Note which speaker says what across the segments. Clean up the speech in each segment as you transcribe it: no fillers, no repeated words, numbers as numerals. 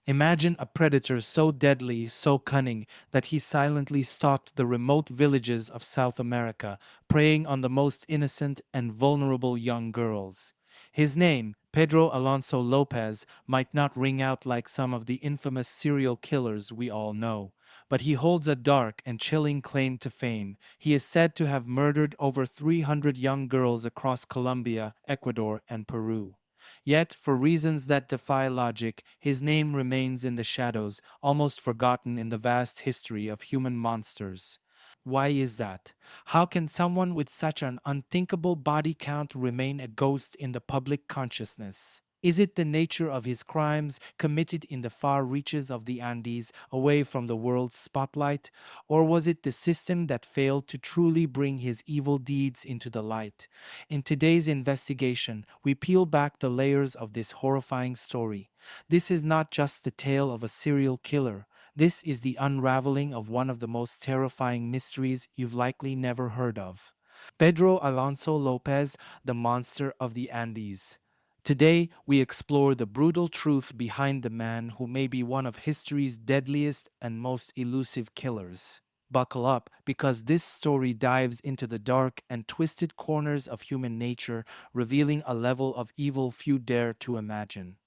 Speaker 1: Imagine a predator so deadly, so cunning, that he silently stalked the remote villages of South America, preying on the most innocent and vulnerable young girls. His name, Pedro Alonso Lopez, might not ring out like some of the infamous serial killers we all know, but he holds a dark and chilling claim to fame. He is said to have murdered over 300 young girls across Colombia, Ecuador, and Peru. Yet, for reasons that defy logic, his name remains in the shadows, almost forgotten in the vast history of human monsters. Why is that? How can someone with such an unthinkable body count remain a ghost in the public consciousness? Is it the nature of his crimes committed in the far reaches of the Andes, away from the world's spotlight? Or was it the system that failed to truly bring his evil deeds into the light? In today's investigation, we peel back the layers of this horrifying story. This is not just the tale of a serial killer. This is the unraveling of one of the most terrifying mysteries you've likely never heard of. Pedro Alonso Lopez, the monster of the Andes. Today, we explore the brutal truth behind the man who may be one of history's deadliest and most elusive killers. Buckle up, because this story dives into the dark and twisted corners of human nature, revealing a level of evil few dare to imagine.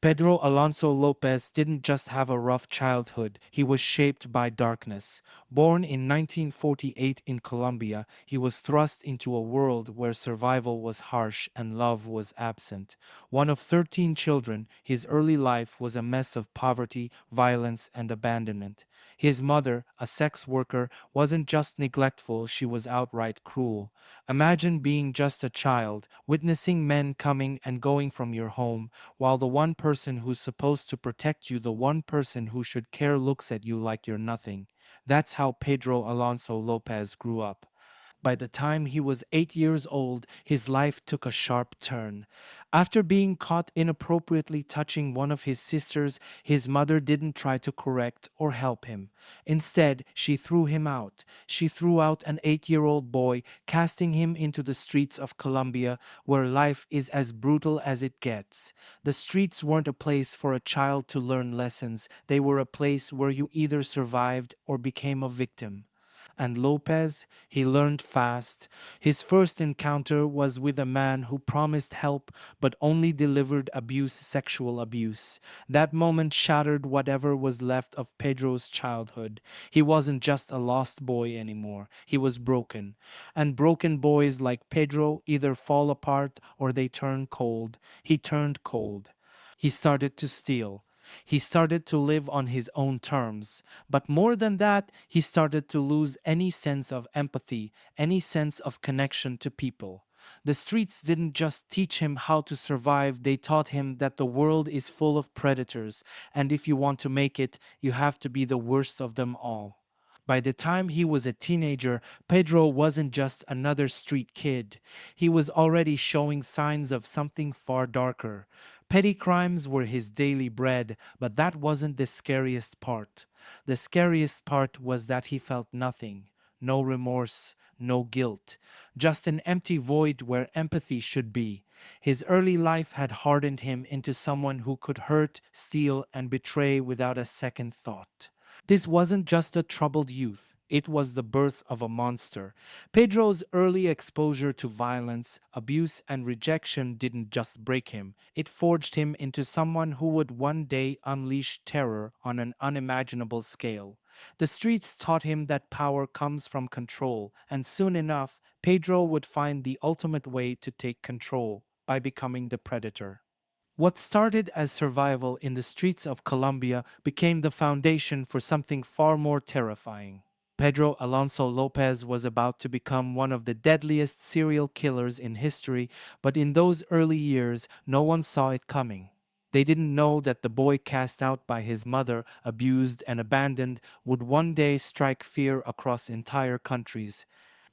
Speaker 1: Pedro Alonso Lopez didn't just have a rough childhood, he was shaped by darkness. Born in 1948 in Colombia, he was thrust into a world where survival was harsh and love was absent. One of 13 children, his early life was a mess of poverty, violence, and abandonment. His mother, a sex worker, wasn't just neglectful, she was outright cruel. Imagine being just a child, witnessing men coming and going from your home, while the one person who's supposed to protect you, the one person who should care, looks at you like you're nothing. That's how Pedro Alonso Lopez grew up. By the time he was 8 years old, his life took a sharp turn. After being caught inappropriately touching one of his sisters, his mother didn't try to correct or help him. Instead, she threw him out. She threw out an 8-year-old boy, casting him into the streets of Colombia, where life is as brutal as it gets. The streets weren't a place for a child to learn lessons, they were a place where you either survived or became a victim. And Lopez, he learned fast. His first encounter was with a man who promised help but only delivered abuse, sexual abuse. That moment shattered whatever was left of Pedro's childhood. He wasn't just a lost boy anymore, he was broken. And broken boys like Pedro either fall apart or they turn cold. He turned cold. He started to steal. He started to live on his own terms. But more than that, he started to lose any sense of empathy, any sense of connection to people. The streets didn't just teach him how to survive, they taught him that the world is full of predators, and if you want to make it, you have to be the worst of them all. By the time he was a teenager, Pedro wasn't just another street kid. He was already showing signs of something far darker. Petty crimes were his daily bread, but that wasn't the scariest part. The scariest part was that he felt nothing. No remorse, no guilt, just an empty void where empathy should be. His early life had hardened him into someone who could hurt, steal, and betray without a second thought. This wasn't just a troubled youth. It was the birth of a monster. Pedro's early exposure to violence, abuse, and rejection didn't just break him, it forged him into someone who would one day unleash terror on an unimaginable scale. The streets taught him that power comes from control, and soon enough, Pedro would find the ultimate way to take control by becoming the predator. What started as survival in the streets of Colombia became the foundation for something far more terrifying. Pedro Alonso Lopez was about to become one of the deadliest serial killers in history, but in those early years, no one saw it coming. They didn't know that the boy cast out by his mother, abused and abandoned, would one day strike fear across entire countries.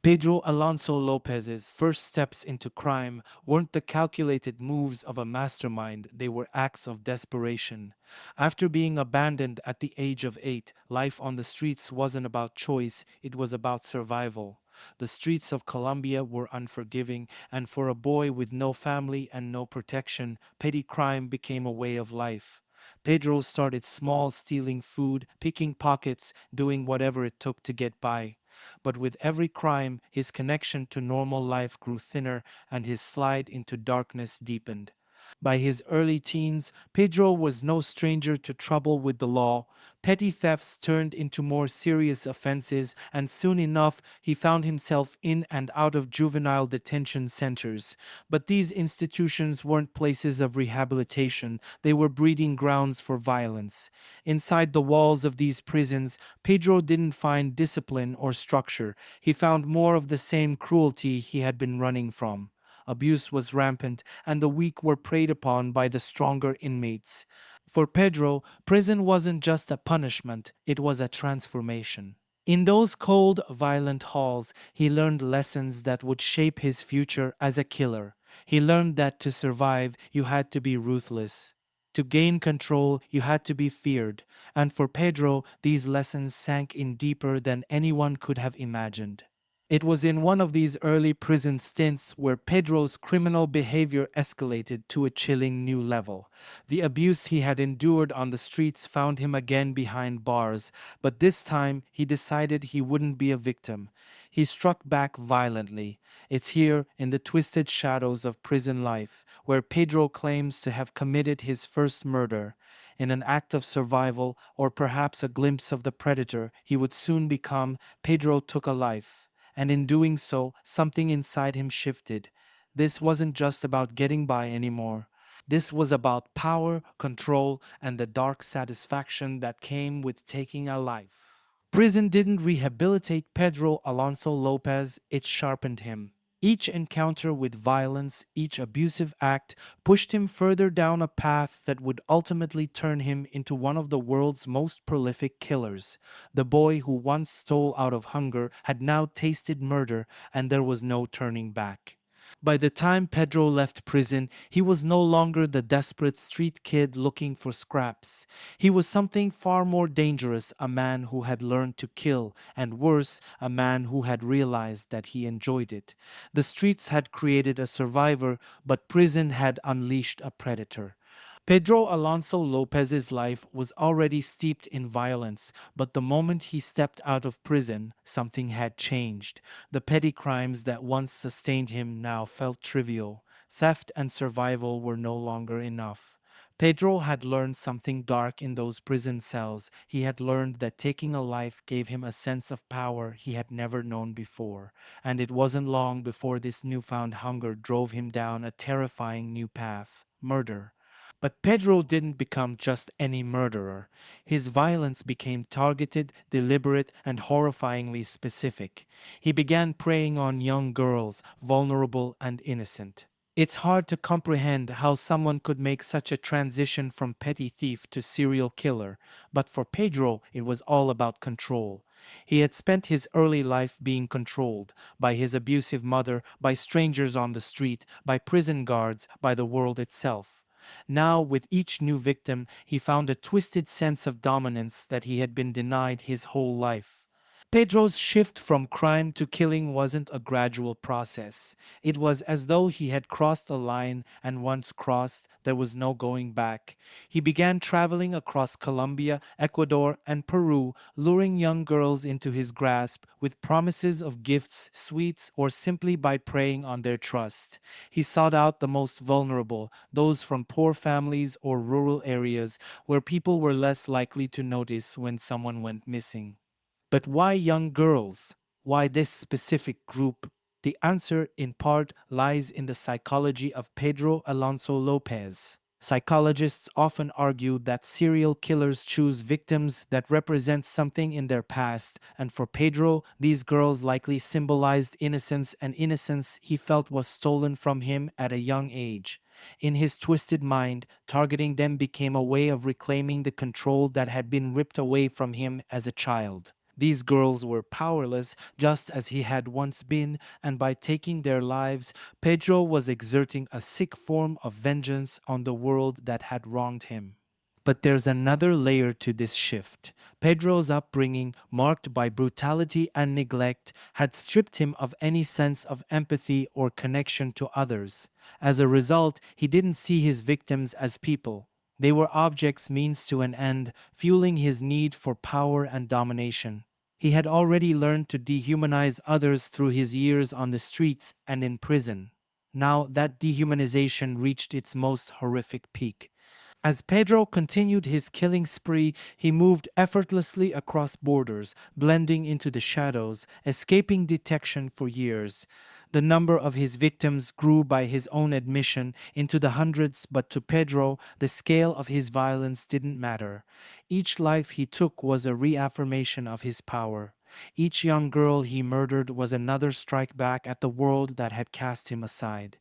Speaker 1: Pedro Alonso Lopez's first steps into crime weren't the calculated moves of a mastermind, they were acts of desperation. After being abandoned at the age of 8, life on the streets wasn't about choice, it was about survival. The streets of Colombia were unforgiving, and for a boy with no family and no protection, petty crime became a way of life. Pedro started small, stealing food, picking pockets, doing whatever it took to get by. But with every crime, his connection to normal life grew thinner and his slide into darkness deepened. By his early teens, Pedro was no stranger to trouble with the law. Petty thefts turned into more serious offenses, and soon enough he found himself in and out of juvenile detention centers. But these institutions weren't places of rehabilitation, they were breeding grounds for violence. Inside the walls of these prisons, Pedro didn't find discipline or structure, he found more of the same cruelty he had been running from. Abuse was rampant, and the weak were preyed upon by the stronger inmates. For Pedro, prison wasn't just a punishment, it was a transformation. In those cold, violent halls, he learned lessons that would shape his future as a killer. He learned that to survive, you had to be ruthless. To gain control, you had to be feared. And for Pedro, these lessons sank in deeper than anyone could have imagined. It was in one of these early prison stints where Pedro's criminal behavior escalated to a chilling new level. The abuse he had endured on the streets found him again behind bars, but this time he decided he wouldn't be a victim. He struck back violently. It's here, in the twisted shadows of prison life, where Pedro claims to have committed his first murder. In an act of survival, or perhaps a glimpse of the predator he would soon become, Pedro took a life. And in doing so, something inside him shifted. This wasn't just about getting by anymore. This was about power, control, and the dark satisfaction that came with taking a life. Prison didn't rehabilitate Pedro Alonso Lopez, it sharpened him. Each encounter with violence, each abusive act, pushed him further down a path that would ultimately turn him into one of the world's most prolific killers. The boy who once stole out of hunger had now tasted murder, and there was no turning back. By the time Pedro left prison, he was no longer the desperate street kid looking for scraps. He was something far more dangerous, a man who had learned to kill, and worse, a man who had realized that he enjoyed it. The streets had created a survivor, but prison had unleashed a predator. Pedro Alonso Lopez's life was already steeped in violence, but the moment he stepped out of prison, something had changed. The petty crimes that once sustained him now felt trivial. Theft and survival were no longer enough. Pedro had learned something dark in those prison cells. He had learned that taking a life gave him a sense of power he had never known before. And it wasn't long before this newfound hunger drove him down a terrifying new path: murder. But Pedro didn't become just any murderer. His violence became targeted, deliberate, and horrifyingly specific. He began preying on young girls, vulnerable and innocent. It's hard to comprehend how someone could make such a transition from petty thief to serial killer, but for Pedro, it was all about control. He had spent his early life being controlled by his abusive mother, by strangers on the street, by prison guards, by the world itself. Now, with each new victim, he found a twisted sense of dominance that he had been denied his whole life. Pedro's shift from crime to killing wasn't a gradual process. It was as though he had crossed a line, and once crossed, there was no going back. He began traveling across Colombia, Ecuador, and Peru, luring young girls into his grasp with promises of gifts, sweets, or simply by preying on their trust. He sought out the most vulnerable, those from poor families or rural areas where people were less likely to notice when someone went missing. But why young girls? Why this specific group? The answer, in part, lies in the psychology of Pedro Alonso Lopez. Psychologists often argue that serial killers choose victims that represent something in their past, and for Pedro, these girls likely symbolized innocence, and innocence he felt was stolen from him at a young age. In his twisted mind, targeting them became a way of reclaiming the control that had been ripped away from him as a child. These girls were powerless, just as he had once been, and by taking their lives, Pedro was exerting a sick form of vengeance on the world that had wronged him. But there's another layer to this shift. Pedro's upbringing, marked by brutality and neglect, had stripped him of any sense of empathy or connection to others. As a result, he didn't see his victims as people. They were objects means to an end, fueling his need for power and domination. He had already learned to dehumanize others through his years on the streets and in prison. Now that dehumanization reached its most horrific peak. As Pedro continued his killing spree, he moved effortlessly across borders, blending into the shadows, escaping detection for years. The number of his victims grew by his own admission into the hundreds, but to Pedro, the scale of his violence didn't matter. Each life he took was a reaffirmation of his power. Each young girl he murdered was another strike back at the world that had cast him aside.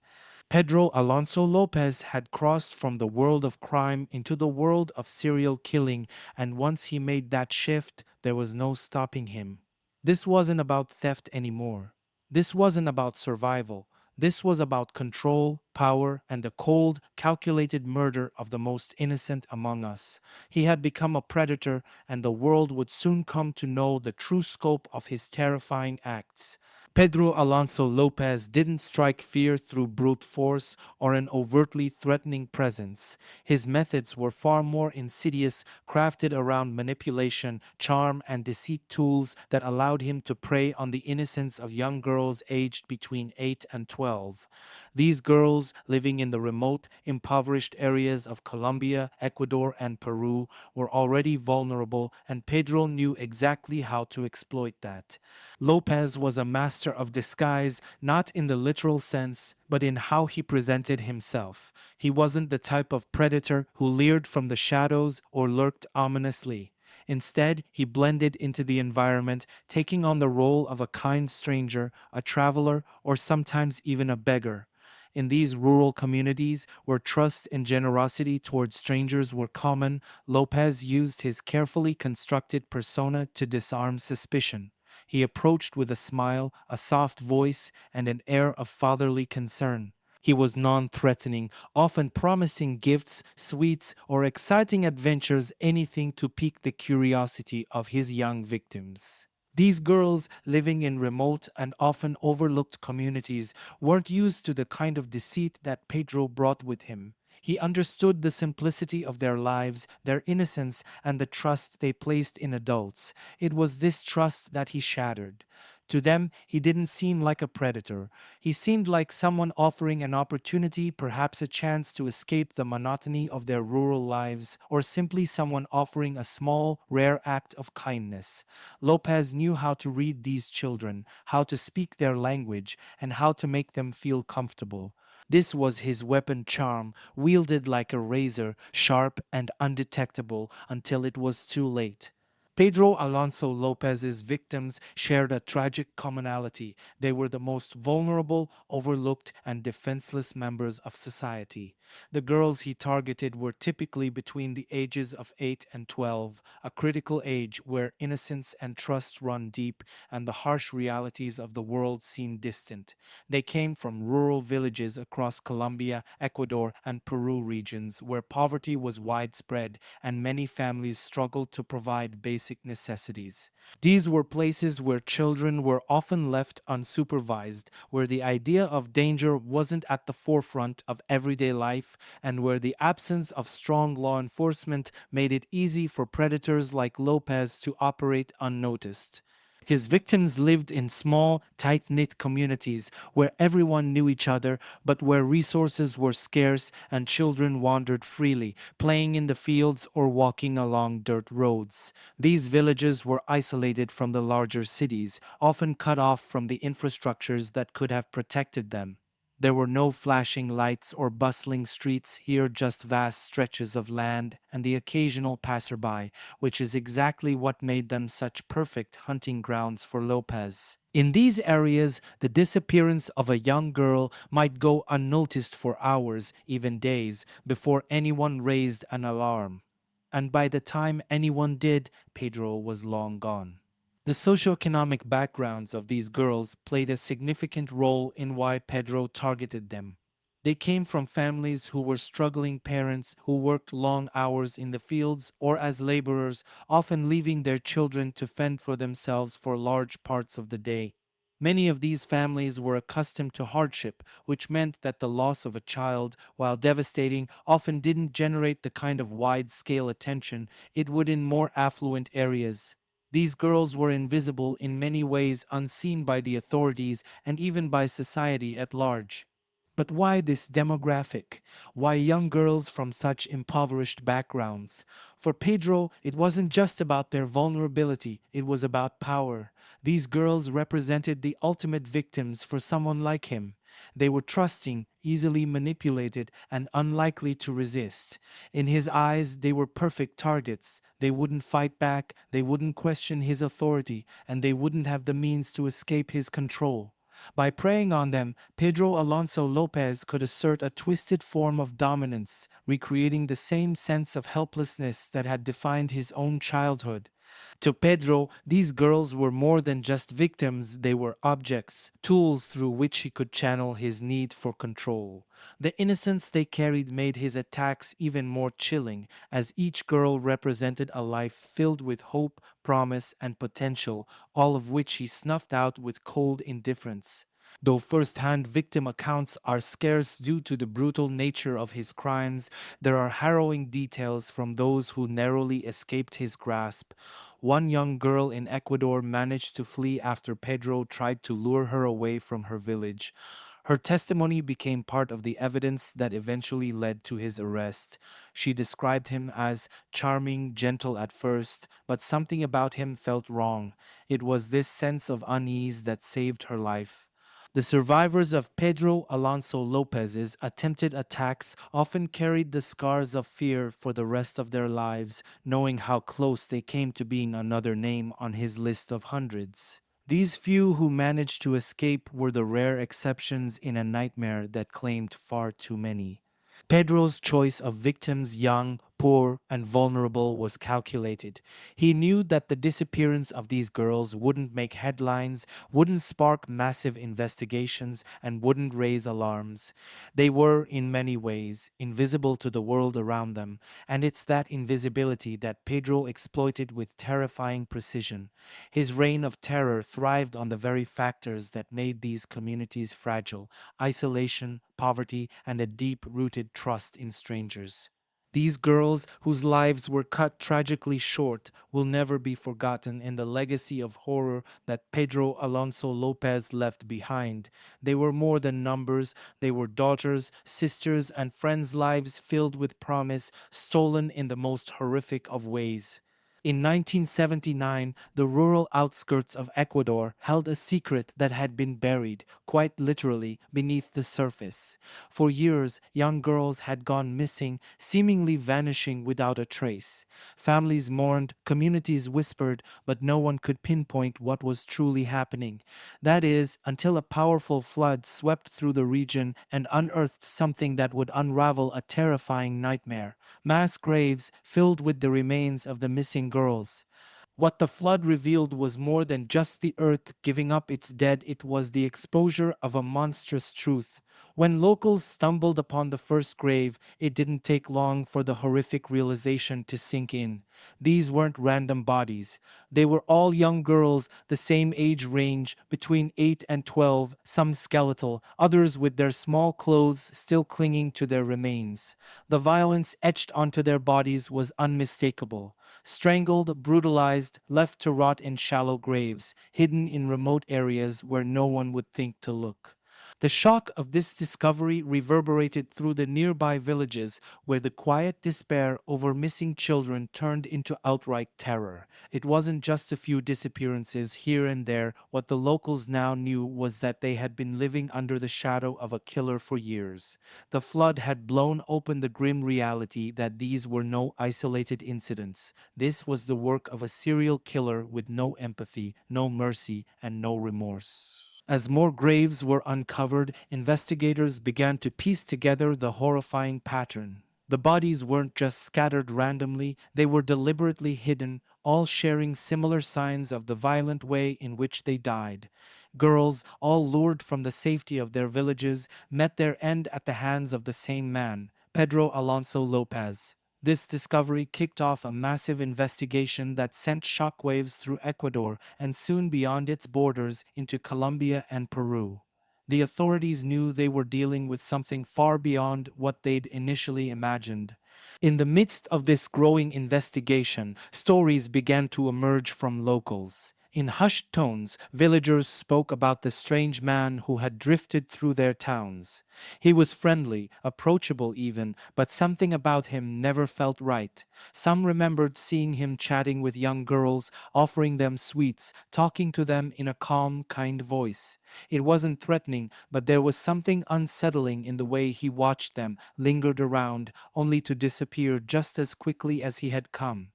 Speaker 1: Pedro Alonso López had crossed from the world of crime into the world of serial killing, and once he made that shift, there was no stopping him. This wasn't about theft anymore. This wasn't about survival. This was about control, power, and the cold, calculated murder of the most innocent among us. He had become a predator, and the world would soon come to know the true scope of his terrifying acts. Pedro Alonso Lopez didn't strike fear through brute force or an overtly threatening presence. His methods were far more insidious, crafted around manipulation, charm, and deceit tools that allowed him to prey on the innocence of young girls aged between 8 and 12. These girls, living in the remote, impoverished areas of Colombia, Ecuador, and Peru, were already vulnerable, and Pedro knew exactly how to exploit that. Lopez was a master of disguise, not in the literal sense, but in how he presented himself. He wasn't the type of predator who leered from the shadows or lurked ominously. Instead, he blended into the environment, taking on the role of a kind stranger, a traveler, or sometimes even a beggar. In these rural communities, where trust and generosity towards strangers were common, Lopez used his carefully constructed persona to disarm suspicion. He approached with a smile, a soft voice, and an air of fatherly concern. He was non threatening, often promising gifts, sweets, or exciting adventures, anything to pique the curiosity of his young victims. These girls, living in remote and often overlooked communities, weren't used to the kind of deceit that Pedro brought with him. He understood the simplicity of their lives, their innocence, and the trust they placed in adults. It was this trust that he shattered. To them, he didn't seem like a predator. He seemed like someone offering an opportunity, perhaps a chance to escape the monotony of their rural lives, or simply someone offering a small, rare act of kindness. Lopez knew how to read these children, how to speak their language, and how to make them feel comfortable. This was his weapon charm, wielded like a razor, sharp and undetectable until it was too late. Pedro Alonso Lopez's victims shared a tragic commonality. They were the most vulnerable, overlooked, and defenseless members of society. The girls he targeted were typically between the ages of 8 and 12, a critical age where innocence and trust run deep and the harsh realities of the world seem distant. They came from rural villages across Colombia, Ecuador, and Peru regions where poverty was widespread and many families struggled to provide basic necessities. These were places where children were often left unsupervised, where the idea of danger wasn't at the forefront of everyday life, and where the absence of strong law enforcement made it easy for predators like Lopez to operate unnoticed. His victims lived in small, tight knit communities where everyone knew each other, but where resources were scarce and children wandered freely, playing in the fields or walking along dirt roads. These villages were isolated from the larger cities, often cut off from the infrastructures that could have protected them. There were no flashing lights or bustling streets here, just vast stretches of land and the occasional passerby, which is exactly what made them such perfect hunting grounds for Lopez. In these areas, the disappearance of a young girl might go unnoticed for hours, even days, before anyone raised an alarm. And by the time anyone did, Pedro was long gone. The socioeconomic backgrounds of these girls played a significant role in why Pedro targeted them. They came from families who were struggling parents who worked long hours in the fields or as laborers, often leaving their children to fend for themselves for large parts of the day. Many of these families were accustomed to hardship, which meant that the loss of a child, while devastating, often didn't generate the kind of wide scale attention it would in more affluent areas. These girls were invisible in many ways, unseen by the authorities and even by society at large. But why this demographic? Why young girls from such impoverished backgrounds? For Pedro, it wasn't just about their vulnerability, it was about power. These girls represented the ultimate victims for someone like him. They were trusting, easily manipulated, and unlikely to resist. In his eyes, they were perfect targets. They wouldn't fight back, they wouldn't question his authority, and they wouldn't have the means to escape his control. By preying on them, Pedro Alonso López could assert a twisted form of dominance, recreating the same sense of helplessness that had defined his own childhood. To Pedro, these girls were more than just victims, they were objects, tools through which he could channel his need for control. The innocence they carried made his attacks even more chilling, as each girl represented a life filled with hope, promise, and potential, all of which he snuffed out with cold indifference. Though first hand victim accounts are scarce due to the brutal nature of his crimes, there are harrowing details from those who narrowly escaped his grasp. One young girl in Ecuador managed to flee after Pedro tried to lure her away from her village. Her testimony became part of the evidence that eventually led to his arrest. She described him as charming, gentle at first, but something about him felt wrong. It was this sense of unease that saved her life. The survivors of Pedro Alonso López's attempted attacks often carried the scars of fear for the rest of their lives, knowing how close they came to being another name on his list of hundreds. These few who managed to escape were the rare exceptions in a nightmare that claimed far too many. Pedro's choice of victims, young, poor, and vulnerable, was calculated. He knew that the disappearance of these girls wouldn't make headlines, wouldn't spark massive investigations, and wouldn't raise alarms. They were, in many ways, invisible to the world around them, and it's that invisibility that Pedro exploited with terrifying precision. His reign of terror thrived on the very factors that made these communities fragile: isolation, poverty, and a deep rooted trust in strangers. These girls, whose lives were cut tragically short, will never be forgotten in the legacy of horror that Pedro Alonso Lopez left behind. They were more than numbers, they were daughters, sisters, and friends' lives filled with promise, stolen in the most horrific of ways. In 1979, the rural outskirts of Ecuador held a secret that had been buried, quite literally, beneath the surface. For years, young girls had gone missing, seemingly vanishing without a trace. Families mourned, communities whispered, but no one could pinpoint what was truly happening. That is, until a powerful flood swept through the region and unearthed something that would unravel a terrifying nightmare: mass graves filled with the remains of the missing girls. What the flood revealed was more than just the earth giving up its dead, it was the exposure of a monstrous truth. When locals stumbled upon the first grave, it didn't take long for the horrific realization to sink in. These weren't random bodies. They were all young girls, the same age range, between 8 and 12, some skeletal, others with their small clothes still clinging to their remains. The violence etched onto their bodies was unmistakable: strangled, brutalized, left to rot in shallow graves, hidden in remote areas where no one would think to look. The shock of this discovery reverberated through the nearby villages, where the quiet despair over missing children turned into outright terror. It wasn't just a few disappearances here and there. What the locals now knew was that they had been living under the shadow of a killer for years. The flood had blown open the grim reality that these were no isolated incidents. This was the work of a serial killer with no empathy, no mercy, and no remorse. As more graves were uncovered, investigators began to piece together the horrifying pattern. The bodies weren't just scattered randomly, they were deliberately hidden, all sharing similar signs of the violent way in which they died. Girls, all lured from the safety of their villages, met their end at the hands of the same man, Pedro Alonso Lopez. This discovery kicked off a massive investigation that sent shockwaves through Ecuador and soon beyond its borders into Colombia and Peru. The authorities knew they were dealing with something far beyond what they'd initially imagined. In the midst of this growing investigation, stories began to emerge from locals. In hushed tones, villagers spoke about the strange man who had drifted through their towns. He was friendly, approachable even, but something about him never felt right. Some remembered seeing him chatting with young girls, offering them sweets, talking to them in a calm, kind voice. It wasn't threatening, but there was something unsettling in the way he watched them, lingered around, only to disappear just as quickly as he had come.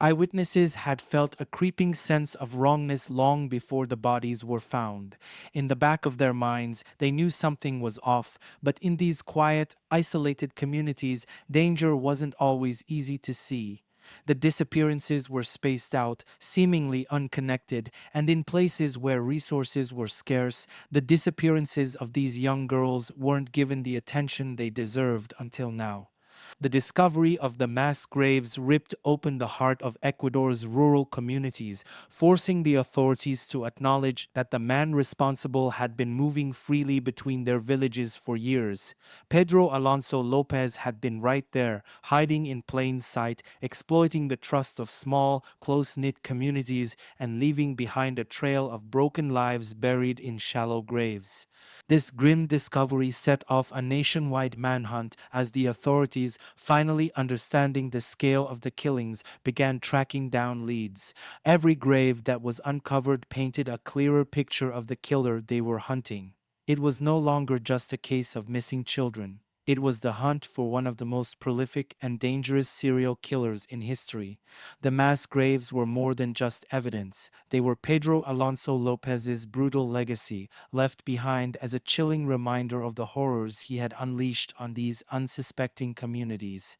Speaker 1: Eyewitnesses had felt a creeping sense of wrongness long before the bodies were found. In the back of their minds, they knew something was off, but in these quiet, isolated communities, danger wasn't always easy to see. The disappearances were spaced out, seemingly unconnected, and in places where resources were scarce, the disappearances of these young girls weren't given the attention they deserved until now. The discovery of the mass graves ripped open the heart of Ecuador's rural communities, forcing the authorities to acknowledge that the man responsible had been moving freely between their villages for years. Pedro Alonso López had been right there, hiding in plain sight, exploiting the trust of small, close-knit communities and leaving behind a trail of broken lives buried in shallow graves. This grim discovery set off a nationwide manhunt as the authorities, finally understanding the scale of the killings, began tracking down leads. Every grave that was uncovered painted a clearer picture of the killer they were hunting. It was no longer just a case of missing children. It was the hunt for one of the most prolific and dangerous serial killers in history. The mass graves were more than just evidence. They were Pedro Alonso Lopez's brutal legacy, left behind as a chilling reminder of the horrors he had unleashed on these unsuspecting communities.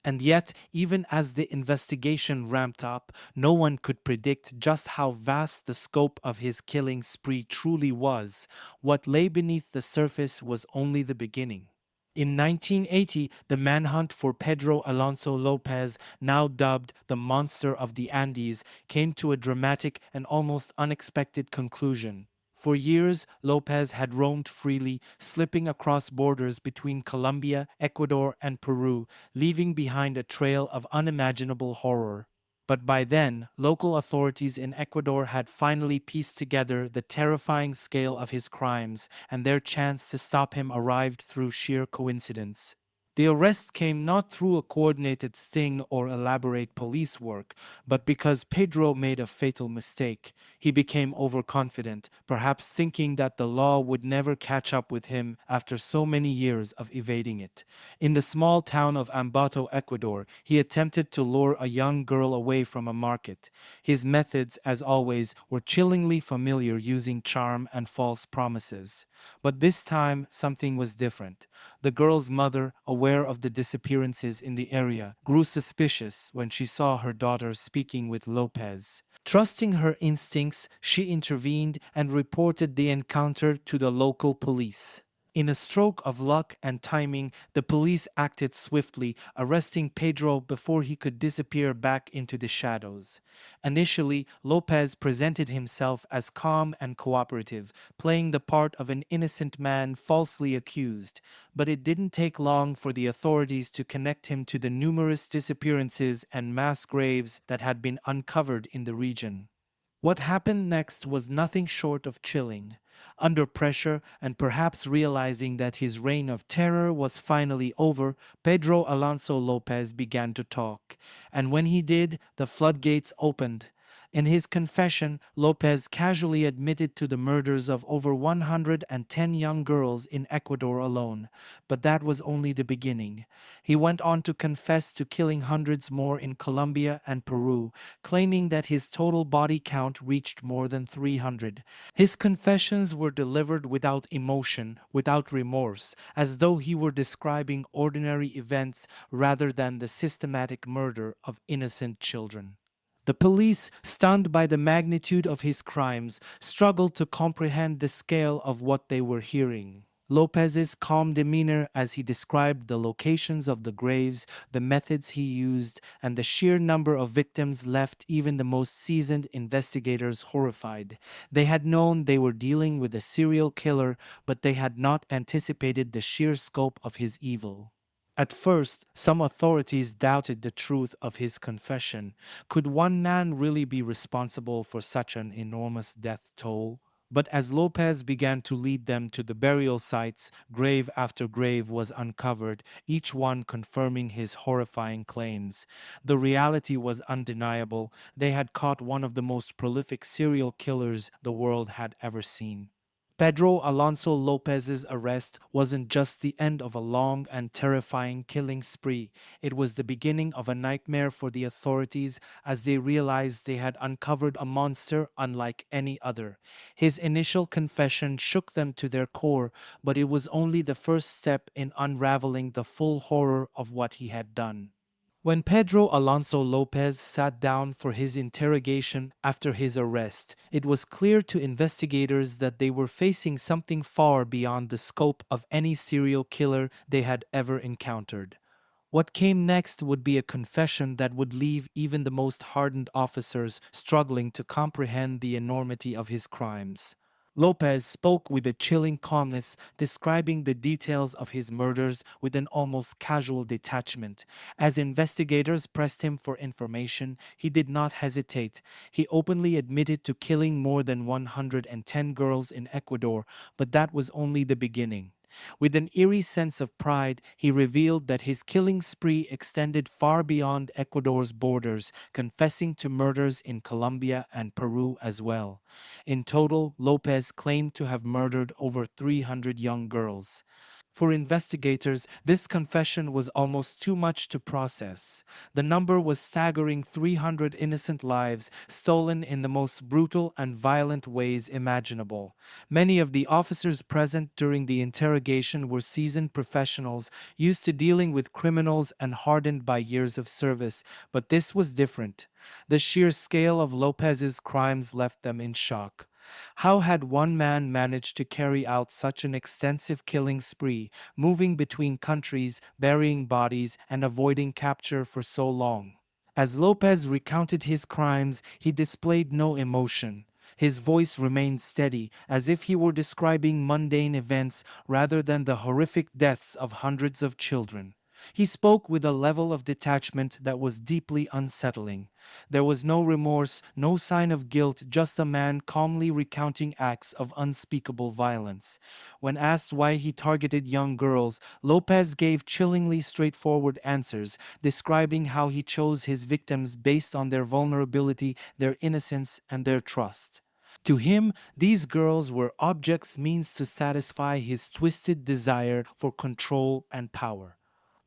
Speaker 1: And yet, even as the investigation ramped up, no one could predict just how vast the scope of his killing spree truly was. What lay beneath the surface was only the beginning. In 1980, the manhunt for Pedro Alonso Lopez, now dubbed the Monster of the Andes, came to a dramatic and almost unexpected conclusion. For years, Lopez had roamed freely, slipping across borders between Colombia, Ecuador, and Peru, leaving behind a trail of unimaginable horror. But by then, local authorities in Ecuador had finally pieced together the terrifying scale of his crimes, and their chance to stop him arrived through sheer coincidence. The arrest came not through a coordinated sting or elaborate police work, but because Pedro made a fatal mistake. He became overconfident, perhaps thinking that the law would never catch up with him after so many years of evading it. In the small town of Ambato, Ecuador, he attempted to lure a young girl away from a market. His methods, as always, were chillingly familiar, using charm and false promises. But this time, something was different. The girl's mother, aware of the disappearances in the area, grew suspicious when she saw her daughter speaking with Lopez. Trusting her instincts, she intervened and reported the encounter to the local police. In a stroke of luck and timing, the police acted swiftly, arresting Pedro before he could disappear back into the shadows. Initially, Lopez presented himself as calm and cooperative, playing the part of an innocent man falsely accused. But it didn't take long for the authorities to connect him to the numerous disappearances and mass graves that had been uncovered in the region. What happened next was nothing short of chilling. Under pressure, and perhaps realizing that his reign of terror was finally over, Pedro Alonso Lopez began to talk. And when he did, the floodgates opened. In his confession, Lopez casually admitted to the murders of over 110 young girls in Ecuador alone. But that was only the beginning. He went on to confess to killing hundreds more in Colombia and Peru, claiming that his total body count reached more than 300. His confessions were delivered without emotion, without remorse, as though he were describing ordinary events rather than the systematic murder of innocent children. The police, stunned by the magnitude of his crimes, struggled to comprehend the scale of what they were hearing. Lopez's calm demeanor as he described the locations of the graves, the methods he used, and the sheer number of victims left even the most seasoned investigators horrified. They had known they were dealing with a serial killer, but they had not anticipated the sheer scope of his evil. At first, some authorities doubted the truth of his confession. Could one man really be responsible for such an enormous death toll? But as Lopez began to lead them to the burial sites, grave after grave was uncovered, each one confirming his horrifying claims. The reality was undeniable. They had caught one of the most prolific serial killers the world had ever seen. Pedro Alonso Lopez's arrest wasn't just the end of a long and terrifying killing spree, it was the beginning of a nightmare for the authorities as they realized they had uncovered a monster unlike any other. His initial confession shook them to their core, but it was only the first step in unraveling the full horror of what he had done. When Pedro Alonso Lopez sat down for his interrogation after his arrest, it was clear to investigators that they were facing something far beyond the scope of any serial killer they had ever encountered. What came next would be a confession that would leave even the most hardened officers struggling to comprehend the enormity of his crimes. Lopez spoke with a chilling calmness, describing the details of his murders with an almost casual detachment. As investigators pressed him for information, he did not hesitate. He openly admitted to killing more than 110 girls in Ecuador, but that was only the beginning. With an eerie sense of pride, he revealed that his killing spree extended far beyond Ecuador's borders, confessing to murders in Colombia and Peru as well. In total, Lopez claimed to have murdered over 300 young girls. For investigators, this confession was almost too much to process. The number was staggering: 300 innocent lives stolen in the most brutal and violent ways imaginable. Many of the officers present during the interrogation were seasoned professionals used to dealing with criminals and hardened by years of service, but this was different. The sheer scale of Lopez's crimes left them in shock. How had one man managed to carry out such an extensive killing spree, moving between countries, burying bodies, and avoiding capture for so long? As Lopez recounted his crimes, he displayed no emotion. His voice remained steady, as if he were describing mundane events rather than the horrific deaths of hundreds of children. He spoke with a level of detachment that was deeply unsettling. There was no remorse, no sign of guilt, just a man calmly recounting acts of unspeakable violence. When asked why he targeted young girls, Lopez gave chillingly straightforward answers, describing how he chose his victims based on their vulnerability, their innocence, and their trust. To him, these girls were objects means to satisfy his twisted desire for control and power.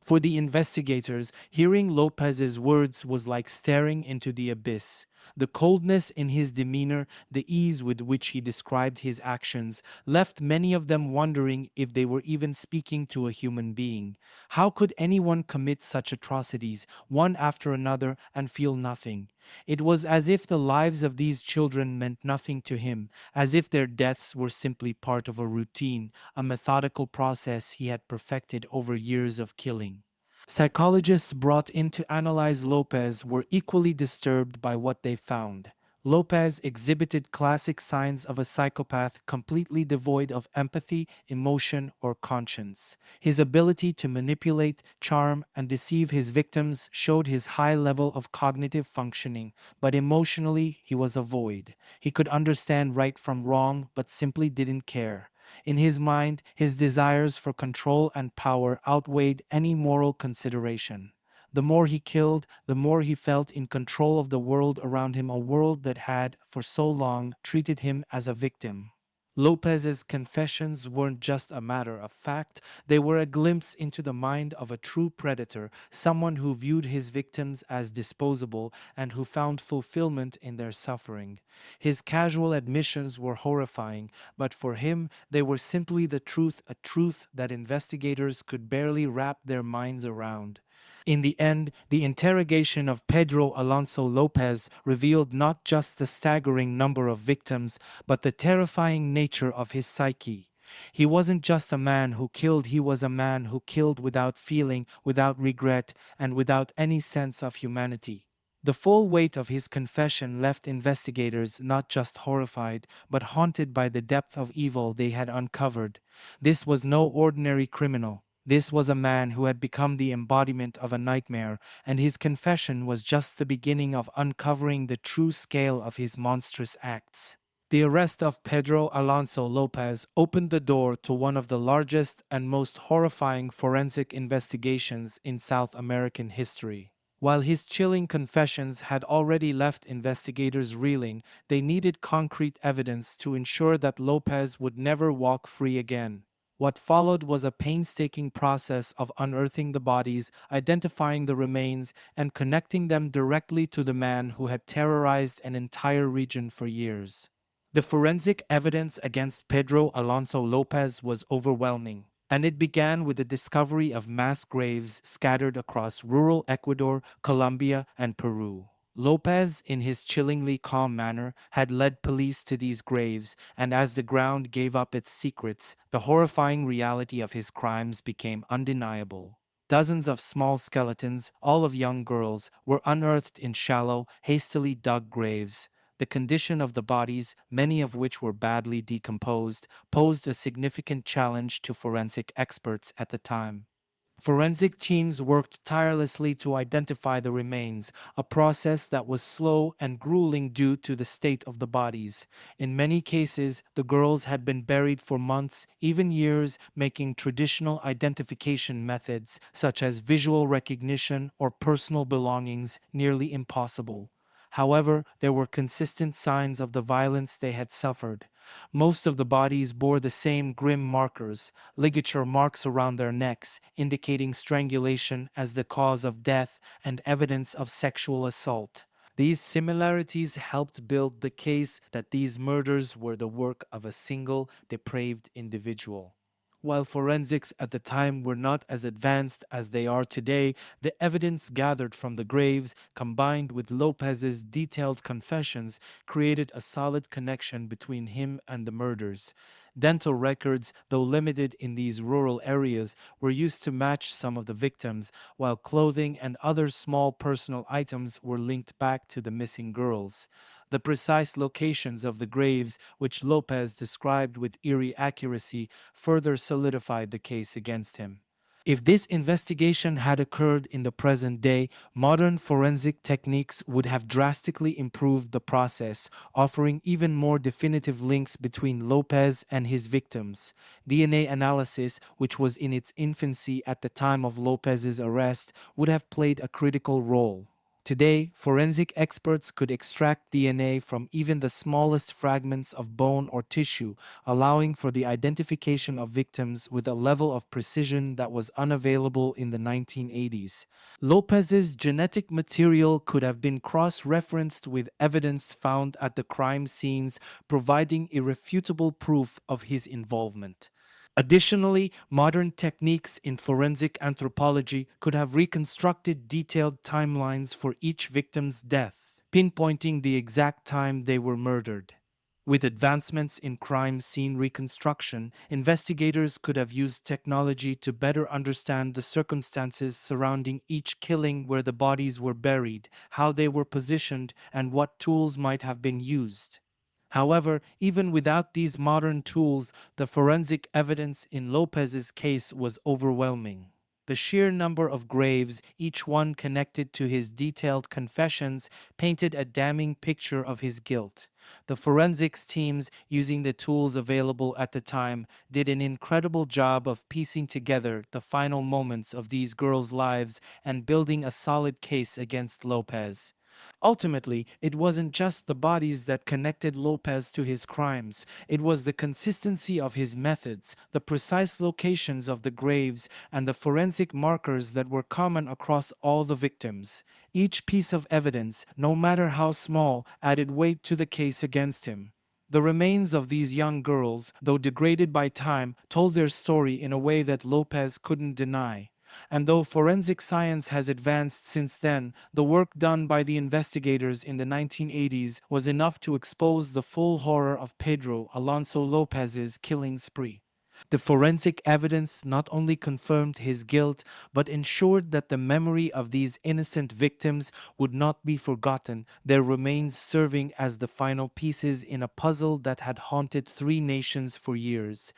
Speaker 1: For the investigators, hearing Lopez's words was like staring into the abyss. The coldness in his demeanor, the ease with which he described his actions, left many of them wondering if they were even speaking to a human being. How could anyone commit such atrocities, one after another, and feel nothing? It was as if the lives of these children meant nothing to him, as if their deaths were simply part of a routine, a methodical process he had perfected over years of killing. Psychologists brought in to analyze Lopez were equally disturbed by what they found. Lopez exhibited classic signs of a psychopath completely devoid of empathy, emotion, or conscience. His ability to manipulate, charm, and deceive his victims showed his high level of cognitive functioning, but emotionally he was a void. He could understand right from wrong, but simply didn't care. In his mind, his desires for control and power outweighed any moral consideration. The more he killed, the more he felt in control of the world around him, a world that had, for so long, treated him as a victim. Lopez's confessions weren't just a matter of fact, they were a glimpse into the mind of a true predator, someone who viewed his victims as disposable and who found fulfillment in their suffering. His casual admissions were horrifying, but for him, they were simply the truth, a truth that investigators could barely wrap their minds around. In the end, the interrogation of Pedro Alonso Lopez revealed not just the staggering number of victims, but the terrifying nature of his psyche. He wasn't just a man who killed, he was a man who killed without feeling, without regret, and without any sense of humanity. The full weight of his confession left investigators not just horrified, but haunted by the depth of evil they had uncovered. This was no ordinary criminal. This was a man who had become the embodiment of a nightmare, and his confession was just the beginning of uncovering the true scale of his monstrous acts. The arrest of Pedro Alonso López opened the door to one of the largest and most horrifying forensic investigations in South American history. While his chilling confessions had already left investigators reeling, they needed concrete evidence to ensure that Lopez would never walk free again. What followed was a painstaking process of unearthing the bodies, identifying the remains, and connecting them directly to the man who had terrorized an entire region for years. The forensic evidence against Pedro Alonso López was overwhelming, and it began with the discovery of mass graves scattered across rural Ecuador, Colombia, and Peru. Lopez, in his chillingly calm manner, had led police to these graves, and as the ground gave up its secrets, the horrifying reality of his crimes became undeniable. Dozens of small skeletons, all of young girls, were unearthed in shallow, hastily dug graves. The condition of the bodies, many of which were badly decomposed, posed a significant challenge to forensic experts at the time. Forensic teams worked tirelessly to identify the remains, a process that was slow and grueling due to the state of the bodies. In many cases, the girls had been buried for months, even years, making traditional identification methods, such as visual recognition or personal belongings, nearly impossible. However, there were consistent signs of the violence they had suffered. Most of the bodies bore the same grim markers, ligature marks around their necks, indicating strangulation as the cause of death and evidence of sexual assault. These similarities helped build the case that these murders were the work of a single, depraved individual. While forensics at the time were not as advanced as they are today, the evidence gathered from the graves, combined with Lopez's detailed confessions, created a solid connection between him and the murders. Dental records, though limited in these rural areas, were used to match some of the victims, while clothing and other small personal items were linked back to the missing girls. The precise locations of the graves, which Lopez described with eerie accuracy, further solidified the case against him. If this investigation had occurred in the present day, modern forensic techniques would have drastically improved the process, offering even more definitive links between Lopez and his victims. DNA analysis, which was in its infancy at the time of Lopez's arrest, would have played a critical role. Today, forensic experts could extract DNA from even the smallest fragments of bone or tissue, allowing for the identification of victims with a level of precision that was unavailable in the 1980s. Lopez's genetic material could have been cross-referenced with evidence found at the crime scenes, providing irrefutable proof of his involvement. Additionally, modern techniques in forensic anthropology could have reconstructed detailed timelines for each victim's death, pinpointing the exact time they were murdered. With advancements in crime scene reconstruction, investigators could have used technology to better understand the circumstances surrounding each killing, where the bodies were buried, how they were positioned, and what tools might have been used. However, even without these modern tools, the forensic evidence in Lopez's case was overwhelming. The sheer number of graves, each one connected to his detailed confessions, painted a damning picture of his guilt. The forensics teams, using the tools available at the time, did an incredible job of piecing together the final moments of these girls' lives and building a solid case against Lopez. Ultimately, it wasn't just the bodies that connected Lopez to his crimes. It was the consistency of his methods, the precise locations of the graves, and the forensic markers that were common across all the victims. Each piece of evidence, no matter how small, added weight to the case against him. The remains of these young girls, though degraded by time, told their story in a way that Lopez couldn't deny. And though forensic science has advanced since then, the work done by the investigators in the 1980s was enough to expose the full horror of Pedro Alonso Lopez's killing spree. The forensic evidence not only confirmed his guilt, but ensured that the memory of these innocent victims would not be forgotten, their remains serving as the final pieces in a puzzle that had haunted three nations for years.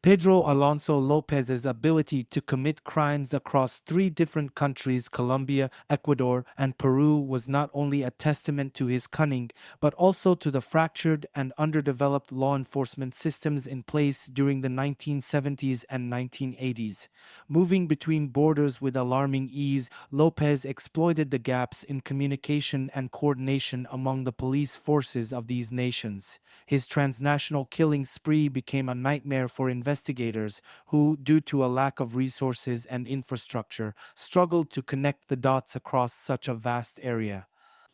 Speaker 1: Pedro Alonso López's ability to commit crimes across three different countries, Colombia, Ecuador, and Peru, was not only a testament to his cunning, but also to the fractured and underdeveloped law enforcement systems in place during the 1970s and 1980s. Moving between borders with alarming ease, Lopez exploited the gaps in communication and coordination among the police forces of these nations. His transnational killing spree became a nightmare for investigators who, due to a lack of resources and infrastructure, struggled to connect the dots across such a vast area.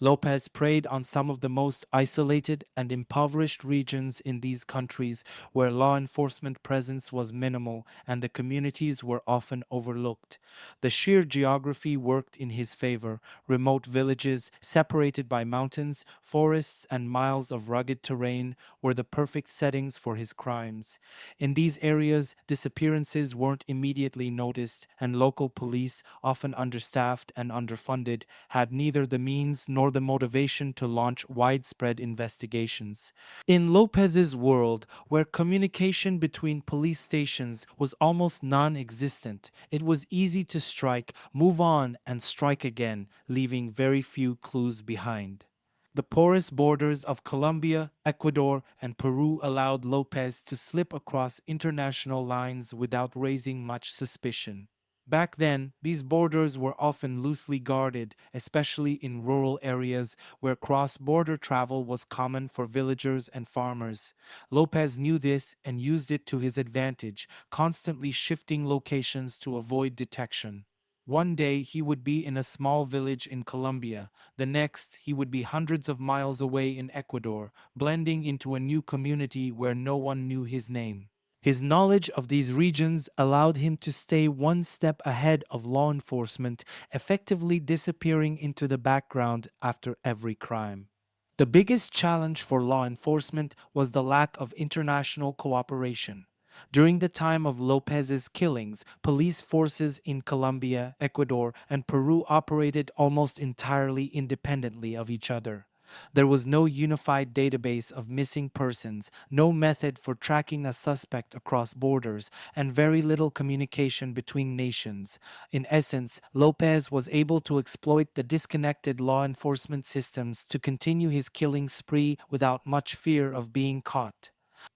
Speaker 1: Lopez preyed on some of the most isolated and impoverished regions in these countries where law enforcement presence was minimal and the communities were often overlooked. The sheer geography worked in his favor. Remote villages, separated by mountains, forests, and miles of rugged terrain, were the perfect settings for his crimes. In these areas, disappearances weren't immediately noticed, and local police, often understaffed and underfunded, had neither the means nor the motivation to launch widespread investigations. In Lopez's world, where communication between police stations was almost non existent, it was easy to strike, move on, and strike again, leaving very few clues behind. The porous borders of Colombia, Ecuador, and Peru allowed Lopez to slip across international lines without raising much suspicion. Back then, these borders were often loosely guarded, especially in rural areas where cross-border travel was common for villagers and farmers. Lopez knew this and used it to his advantage, constantly shifting locations to avoid detection. One day he would be in a small village in Colombia. The next, he would be hundreds of miles away in Ecuador, blending into a new community where no one knew his name. His knowledge of these regions allowed him to stay one step ahead of law enforcement, effectively disappearing into the background after every crime. The biggest challenge for law enforcement was the lack of international cooperation. During the time of Lopez's killings, police forces in Colombia, Ecuador, and Peru operated almost entirely independently of each other. There was no unified database of missing persons, no method for tracking a suspect across borders, and very little communication between nations. In essence, Lopez was able to exploit the disconnected law enforcement systems to continue his killing spree without much fear of being caught.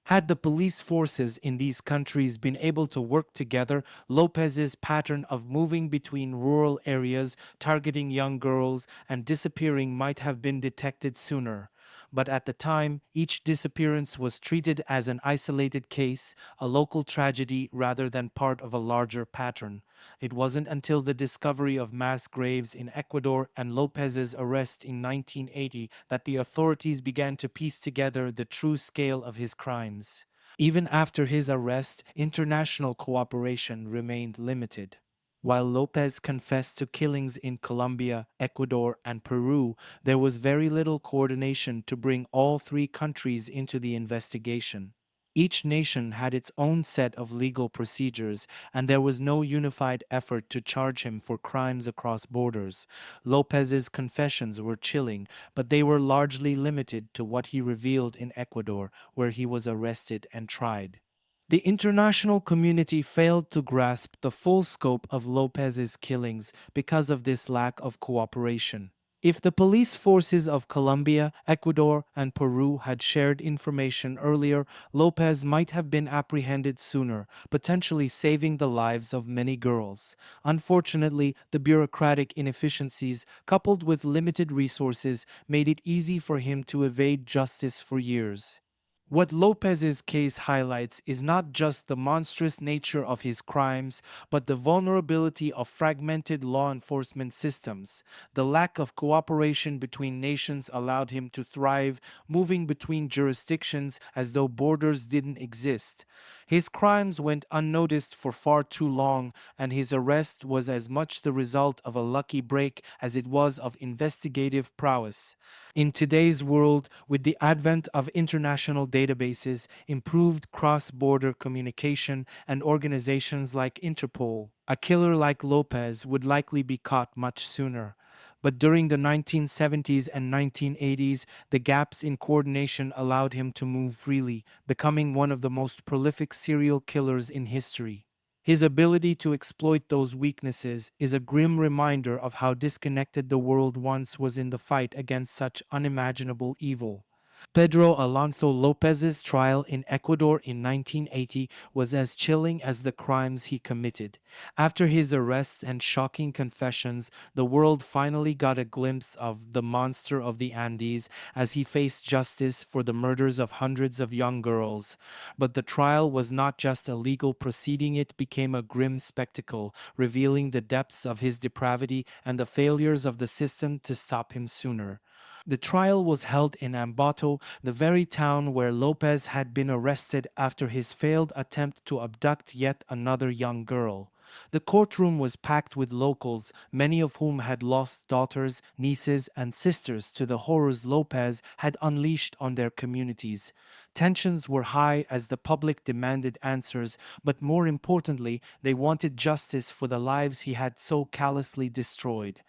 Speaker 1: Had the police forces in these countries been able to work together, Lopez's pattern of moving between rural areas, targeting young girls, and disappearing might have been detected sooner. But at the time, each disappearance was treated as an isolated case, a local tragedy rather than part of a larger pattern. It wasn't until the discovery of mass graves in Ecuador and Lopez's arrest in 1980 that the authorities began to piece together the true scale of his crimes. Even after his arrest, international cooperation remained limited. While Lopez confessed to killings in Colombia, Ecuador, and Peru, there was very little coordination to bring all three countries into the investigation. Each nation had its own set of legal procedures, and there was no unified effort to charge him for crimes across borders. Lopez's confessions were chilling, but they were largely limited to what he revealed in Ecuador, where he was arrested and tried. The international community failed to grasp the full scope of Lopez's killings because of this lack of cooperation. If the police forces of Colombia, Ecuador, and Peru had shared information earlier, Lopez might have been apprehended sooner, potentially saving the lives of many girls. Unfortunately, the bureaucratic inefficiencies, coupled with limited resources, made it easy for him to evade justice for years. What Lopez's case highlights is not just the monstrous nature of his crimes, but the vulnerability of fragmented law enforcement systems. The lack of cooperation between nations allowed him to thrive, moving between jurisdictions as though borders didn't exist. His crimes went unnoticed for far too long, and his arrest was as much the result of a lucky break as it was of investigative prowess. In today's world, with the advent of international databases, improved cross border communication, and organizations like Interpol, a killer like Lopez would likely be caught much sooner. But during the 1970s and 1980s, the gaps in coordination allowed him to move freely, becoming one of the most prolific serial killers in history. His ability to exploit those weaknesses is a grim reminder of how disconnected the world once was in the fight against such unimaginable evil. Pedro Alonso López's trial in Ecuador in 1980 was as chilling as the crimes he committed. After his arrest and shocking confessions, the world finally got a glimpse of the monster of the Andes as he faced justice for the murders of hundreds of young girls. But the trial was not just a legal proceeding, it became a grim spectacle, revealing the depths of his depravity and the failures of the system to stop him sooner. The trial was held in Ambato, the very town where Lopez had been arrested after his failed attempt to abduct yet another young girl. The courtroom was packed with locals, many of whom had lost daughters, nieces, and sisters to the horrors Lopez had unleashed on their communities. Tensions were high as the public demanded answers, but more importantly, they wanted justice for the lives he had so callously destroyed.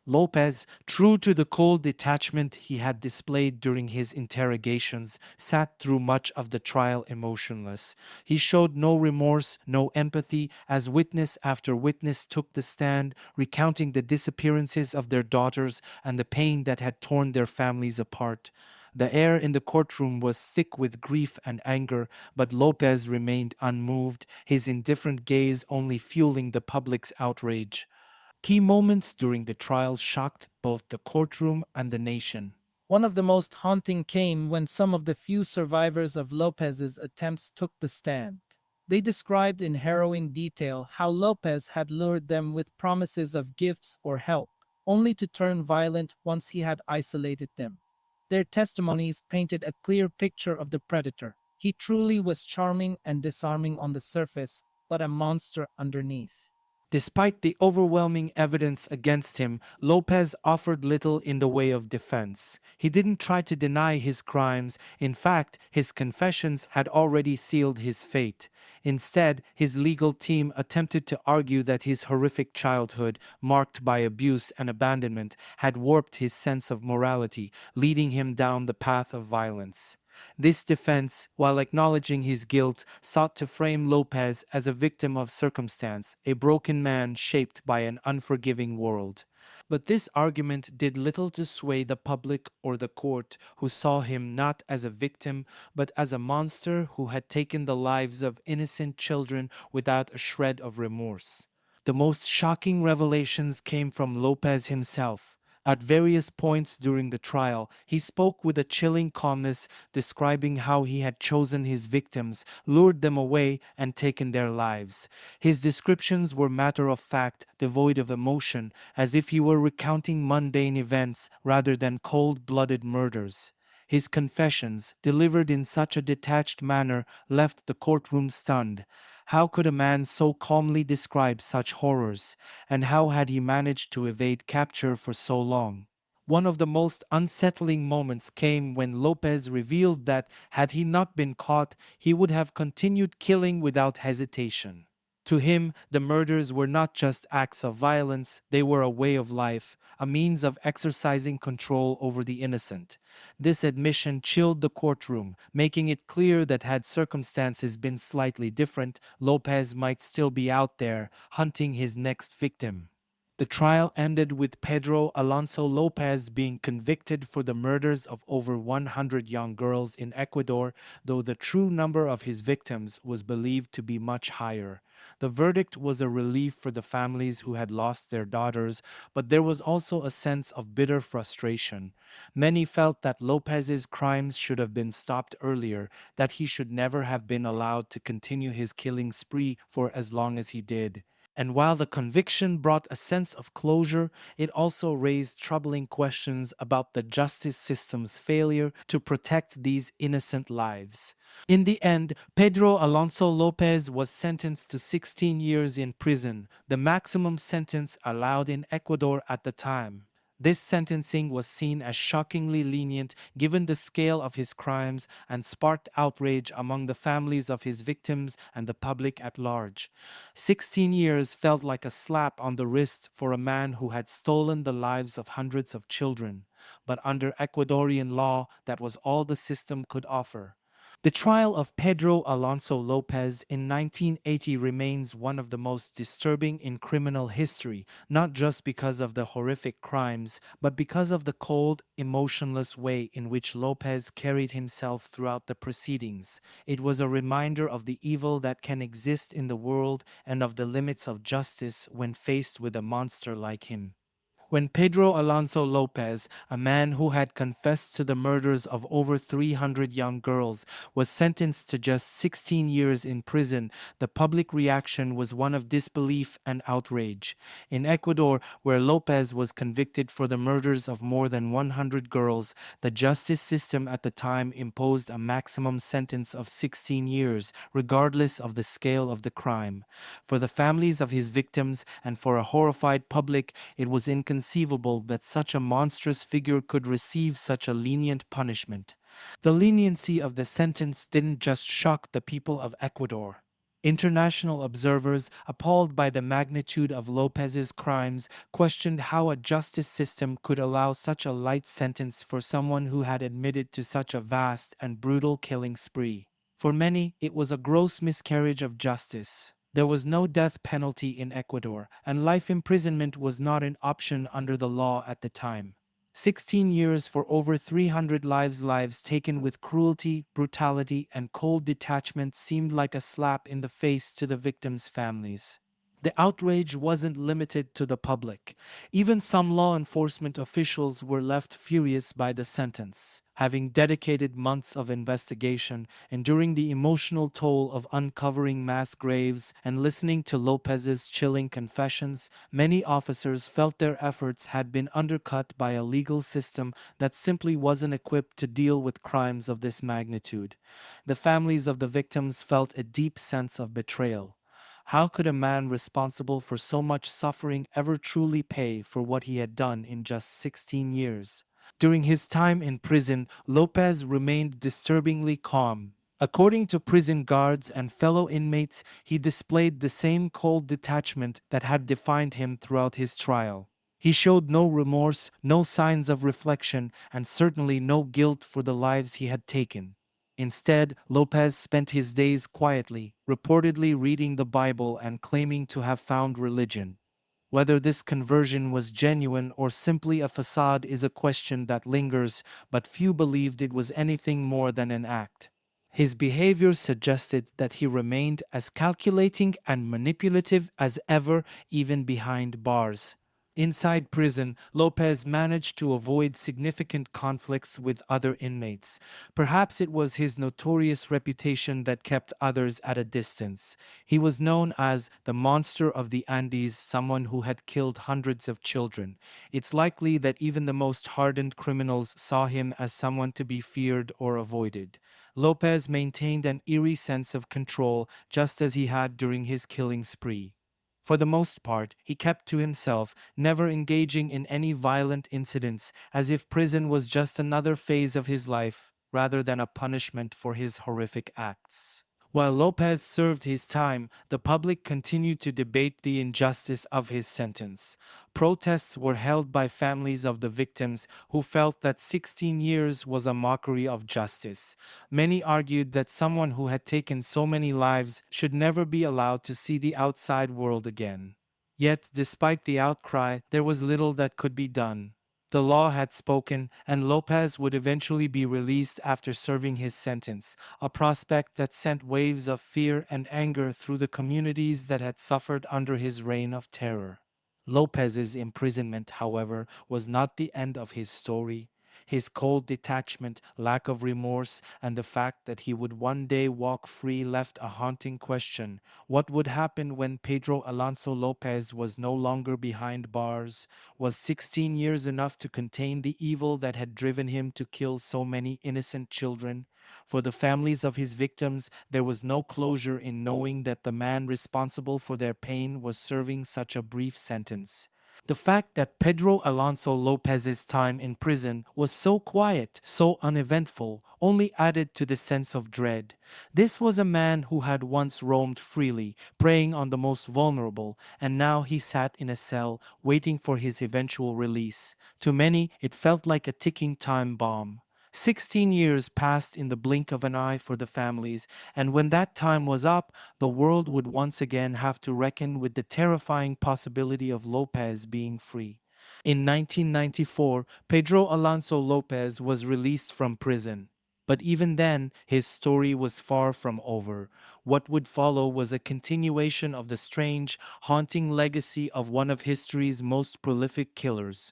Speaker 1: Lopez, true to the cold detachment he had displayed during his interrogations, sat through much of the trial emotionless. He showed no remorse, no empathy, as witness after witness took the stand, recounting the disappearances of their daughters and the pain that had torn their families apart. The air in the courtroom was thick with grief and anger, but Lopez remained unmoved, his indifferent gaze only fueling the public's outrage. Key moments during the trial shocked both the courtroom and the nation. One of the most haunting came when some of the few survivors of Lopez's attempts took the stand. They described in harrowing detail how Lopez had lured them with promises of gifts or help, only to turn violent once he had isolated them. Their testimonies painted a clear picture of the predator. He truly was charming and disarming on the surface, but a monster underneath. Despite the overwhelming evidence against him, Lopez offered little in the way of defense. He didn't try to deny his crimes. In fact, his confessions had already sealed his fate. Instead, his legal team attempted to argue that his horrific childhood, marked by abuse and abandonment, had warped his sense of morality, leading him down the path of violence. This defense, while acknowledging his guilt, sought to frame Lopez as a victim of circumstance, a broken man shaped by an unforgiving world. But this argument did little to sway the public or the court, who saw him not as a victim, but as a monster who had taken the lives of innocent children without a shred of remorse. The most shocking revelations came from Lopez himself. At various points during the trial, he spoke with a chilling calmness, describing how he had chosen his victims, lured them away, and taken their lives. His descriptions were matter of fact, devoid of emotion, as if he were recounting mundane events rather than cold-blooded murders. His confessions, delivered in such a detached manner, left the courtroom stunned. How could a man so calmly describe such horrors? And how had he managed to evade capture for so long? One of the most unsettling moments came when Lopez revealed that, had he not been caught, he would have continued killing without hesitation. To him, the murders were not just acts of violence, they were a way of life, a means of exercising control over the innocent. This admission chilled the courtroom, making it clear that had circumstances been slightly different, Lopez might still be out there, hunting his next victim. The trial ended with Pedro Alonso Lopez being convicted for the murders of over 100 young girls in Ecuador, though the true number of his victims was believed to be much higher. The verdict was a relief for the families who had lost their daughters, but there was also a sense of bitter frustration. Many felt that Lopez's crimes should have been stopped earlier, that he should never have been allowed to continue his killing spree for as long as he did. And while the conviction brought a sense of closure, it also raised troubling questions about the justice system's failure to protect these innocent lives. In the end, Pedro Alonso López was sentenced to 16 years in prison, the maximum sentence allowed in Ecuador at the time. This sentencing was seen as shockingly lenient given the scale of his crimes and sparked outrage among the families of his victims and the public at large. 16 years felt like a slap on the wrist for a man who had stolen the lives of hundreds of children, but under Ecuadorian law, that was all the system could offer. The trial of Pedro Alonso Lopez in 1980 remains one of the most disturbing in criminal history, not just because of the horrific crimes, but because of the cold, emotionless way in which Lopez carried himself throughout the proceedings. It was a reminder of the evil that can exist in the world and of the limits of justice when faced with a monster like him. When Pedro Alonso Lopez, a man who had confessed to the murders of over 300 young girls, was sentenced to just 16 years in prison, the public reaction was one of disbelief and outrage. In Ecuador, where Lopez was convicted for the murders of more than 100 girls, the justice system at the time imposed a maximum sentence of 16 years, regardless of the scale of the crime. For the families of his victims and for a horrified public, it was inconceivable that such a monstrous figure could receive such a lenient punishment. The leniency of the sentence didn't just shock the people of Ecuador. International observers, appalled by the magnitude of Lopez's crimes, questioned how a justice system could allow such a light sentence for someone who had admitted to such a vast and brutal killing spree. For many, it was a gross miscarriage of justice. There was no death penalty in Ecuador, and life imprisonment was not an option under the law at the time. 16 years for over 300 lives taken with cruelty, brutality, and cold detachment seemed like a slap in the face to the victims' families. The outrage wasn't limited to the public. Even some law enforcement officials were left furious by the sentence. Having dedicated months of investigation, enduring the emotional toll of uncovering mass graves, and listening to Lopez's chilling confessions, many officers felt their efforts had been undercut by a legal system that simply wasn't equipped to deal with crimes of this magnitude. The families of the victims felt a deep sense of betrayal. How could a man responsible for so much suffering ever truly pay for what he had done in just 16 years? During his time in prison, Lopez remained disturbingly calm. According to prison guards and fellow inmates, he displayed the same cold detachment that had defined him throughout his trial. He showed no remorse, no signs of reflection, and certainly no guilt for the lives he had taken. Instead, Lopez spent his days quietly, reportedly reading the Bible and claiming to have found religion. Whether this conversion was genuine or simply a facade is a question that lingers, but few believed it was anything more than an act. His behavior suggested that he remained as calculating and manipulative as ever, even behind bars. Inside prison, Lopez managed to avoid significant conflicts with other inmates. Perhaps it was his notorious reputation that kept others at a distance. He was known as the monster of the Andes, someone who had killed hundreds of children. It's likely that even the most hardened criminals saw him as someone to be feared or avoided. Lopez maintained an eerie sense of control, just as he had during his killing spree. For the most part, he kept to himself, never engaging in any violent incidents, as if prison was just another phase of his life, rather than a punishment for his horrific acts. While Lopez served his time, the public continued to debate the injustice of his sentence. Protests were held by families of the victims who felt that 16 years was a mockery of justice. Many argued that someone who had taken so many lives should never be allowed to see the outside world again. Yet, despite the outcry, there was little that could be done. The law had spoken, and Lopez would eventually be released after serving his sentence, a prospect that sent waves of fear and anger through the communities that had suffered under his reign of terror. Lopez's imprisonment, however, was not the end of his story. His cold detachment, lack of remorse, and the fact that he would one day walk free left a haunting question. What would happen when Pedro Alonso López was no longer behind bars? Was 16 years enough to contain the evil that had driven him to kill so many innocent children? For the families of his victims, there was no closure in knowing that the man responsible for their pain was serving such a brief sentence. The fact that Pedro Alonso Lopez's time in prison was so quiet, so uneventful, only added to the sense of dread. This was a man who had once roamed freely, preying on the most vulnerable, and now he sat in a cell, waiting for his eventual release. To many, it felt like a ticking time bomb. 16 years passed in the blink of an eye for the families, and when that time was up, the world would once again have to reckon with the terrifying possibility of Lopez being free. In 1994, Pedro Alonso Lopez was released from prison. But even then, his story was far from over. What would follow was a continuation of the strange, haunting legacy of one of history's most prolific killers.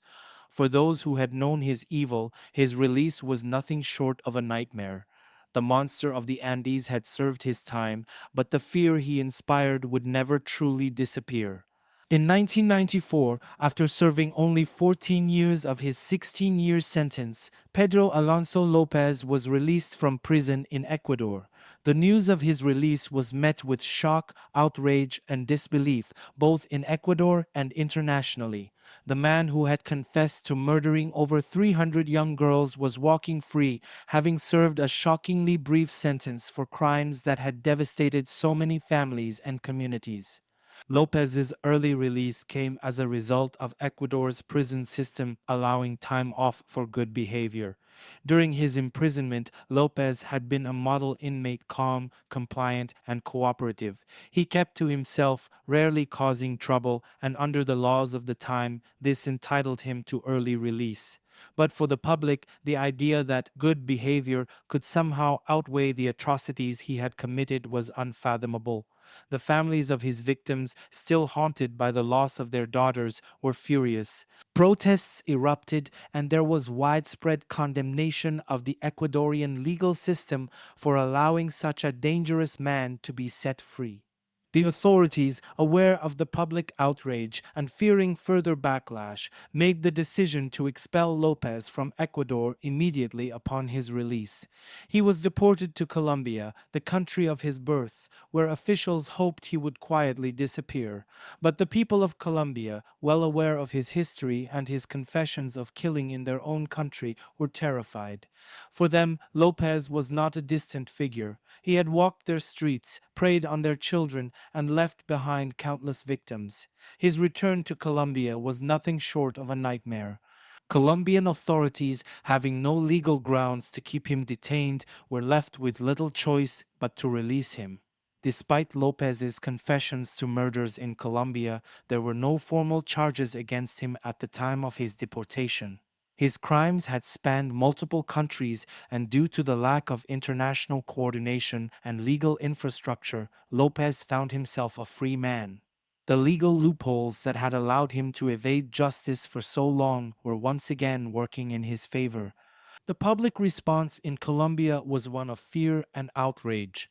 Speaker 1: For those who had known his evil, his release was nothing short of a nightmare. The monster of the Andes had served his time, but the fear he inspired would never truly disappear. In 1994, after serving only 14 years of his 16-year sentence, Pedro Alonso Lopez was released from prison in Ecuador. The news of his release was met with shock, outrage, and disbelief, both in Ecuador and internationally. The man who had confessed to murdering over 300 young girls was walking free, having served a shockingly brief sentence for crimes that had devastated so many families and communities. Lopez's early release came as a result of Ecuador's prison system allowing time off for good behavior. During his imprisonment, Lopez had been a model inmate, calm, compliant, and cooperative. He kept to himself, rarely causing trouble, and under the laws of the time, this entitled him to early release. But for the public, the idea that good behavior could somehow outweigh the atrocities he had committed was unfathomable. The families of his victims, still haunted by the loss of their daughters, were furious. Protests erupted, and there was widespread condemnation of the Ecuadorian legal system for allowing such a dangerous man to be set free. The authorities, aware of the public outrage and fearing further backlash, made the decision to expel Lopez from Ecuador immediately upon his release. He was deported to Colombia, the country of his birth, where officials hoped he would quietly disappear. But the people of Colombia, well aware of his history and his confessions of killing in their own country, were terrified. For them, Lopez was not a distant figure. He had walked their streets, preyed on their children, and left behind countless victims. His return to Colombia was nothing short of a nightmare. Colombian authorities, having no legal grounds to keep him detained, were left with little choice but to release him. Despite Lopez's confessions to murders in Colombia, there were no formal charges against him at the time of his deportation. His crimes had spanned multiple countries, and due to the lack of international coordination and legal infrastructure, Lopez found himself a free man. The legal loopholes that had allowed him to evade justice for so long were once again working in his favor. The public response in Colombia was one of fear and outrage.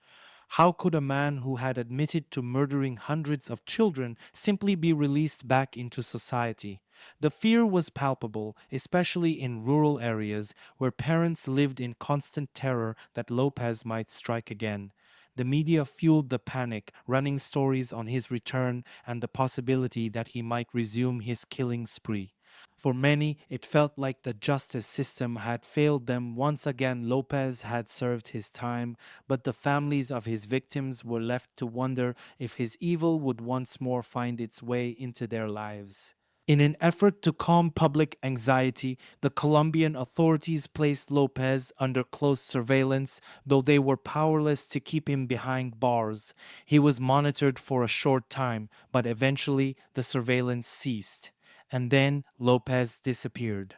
Speaker 1: How could a man who had admitted to murdering hundreds of children simply be released back into society? The fear was palpable, especially in rural areas where parents lived in constant terror that Lopez might strike again. The media fueled the panic, running stories on his return and the possibility that he might resume his killing spree. For many, it felt like the justice system had failed them. Once again, Lopez had served his time, but the families of his victims were left to wonder if his evil would once more find its way into their lives. In an effort to calm public anxiety, the Colombian authorities placed Lopez under close surveillance, though they were powerless to keep him behind bars. He was monitored for a short time, but eventually the surveillance ceased. And then Lopez disappeared.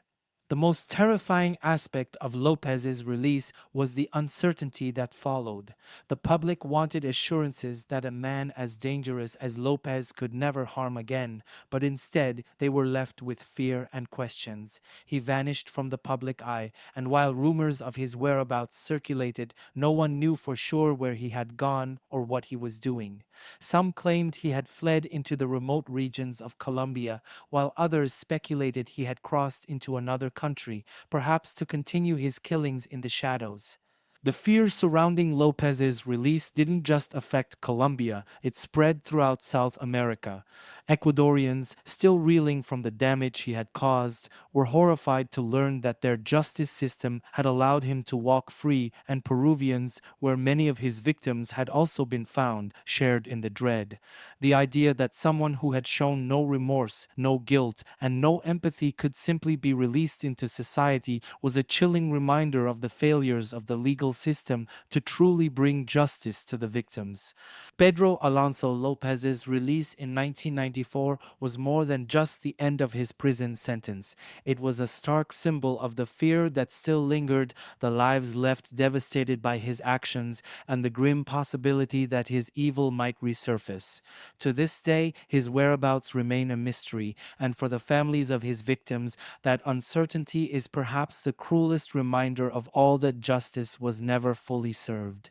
Speaker 1: The most terrifying aspect of Lopez's release was the uncertainty that followed. The public wanted assurances that a man as dangerous as Lopez could never harm again, but instead they were left with fear and questions. He vanished from the public eye, and while rumors of his whereabouts circulated, no one knew for sure where he had gone or what he was doing. Some claimed he had fled into the remote regions of Colombia, while others speculated he had crossed into another country, perhaps to continue his killings in the shadows. The fear surrounding Lopez's release didn't just affect Colombia, it spread throughout South America. Ecuadorians, still reeling from the damage he had caused, were horrified to learn that their justice system had allowed him to walk free, and Peruvians, where many of his victims had also been found, shared in the dread. The idea that someone who had shown no remorse, no guilt, and no empathy could simply be released into society was a chilling reminder of the failures of the legal system to truly bring justice to the victims. Pedro Alonso López's release in 1994 was more than just the end of his prison sentence. It was a stark symbol of the fear that still lingered, the lives left devastated by his actions, and the grim possibility that his evil might resurface. To this day, his whereabouts remain a mystery, and for the families of his victims, that uncertainty is perhaps the cruelest reminder of all that justice was never fully served.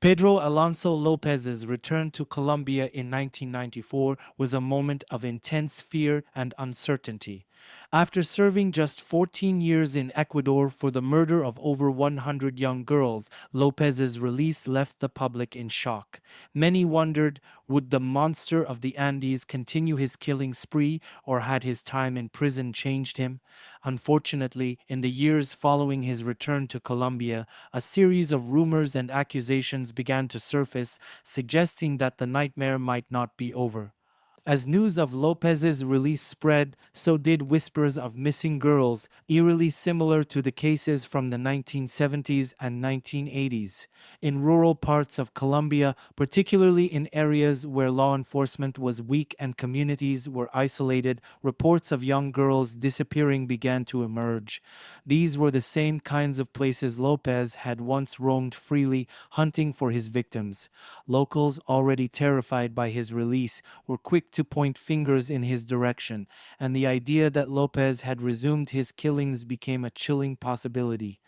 Speaker 1: Pedro Alonso Lopez's return to Colombia in 1994 was a moment of intense fear and uncertainty. After serving just 14 years in Ecuador for the murder of over 100 young girls, Lopez's release left the public in shock. Many wondered, would the monster of the Andes continue his killing spree, or had his time in prison changed him? Unfortunately, in the years following his return to Colombia, a series of rumors and accusations began to surface, suggesting that the nightmare might not be over. As news of Lopez's release spread, so did whispers of missing girls, eerily similar to the cases from the 1970s and 1980s. In rural parts of Colombia, particularly in areas where law enforcement was weak and communities were isolated, reports of young girls disappearing began to emerge. These were the same kinds of places Lopez had once roamed freely, hunting for his victims. Locals, already terrified by his release, were quick to point fingers in his direction, and the idea that Lopez had resumed his killings became a chilling possibility.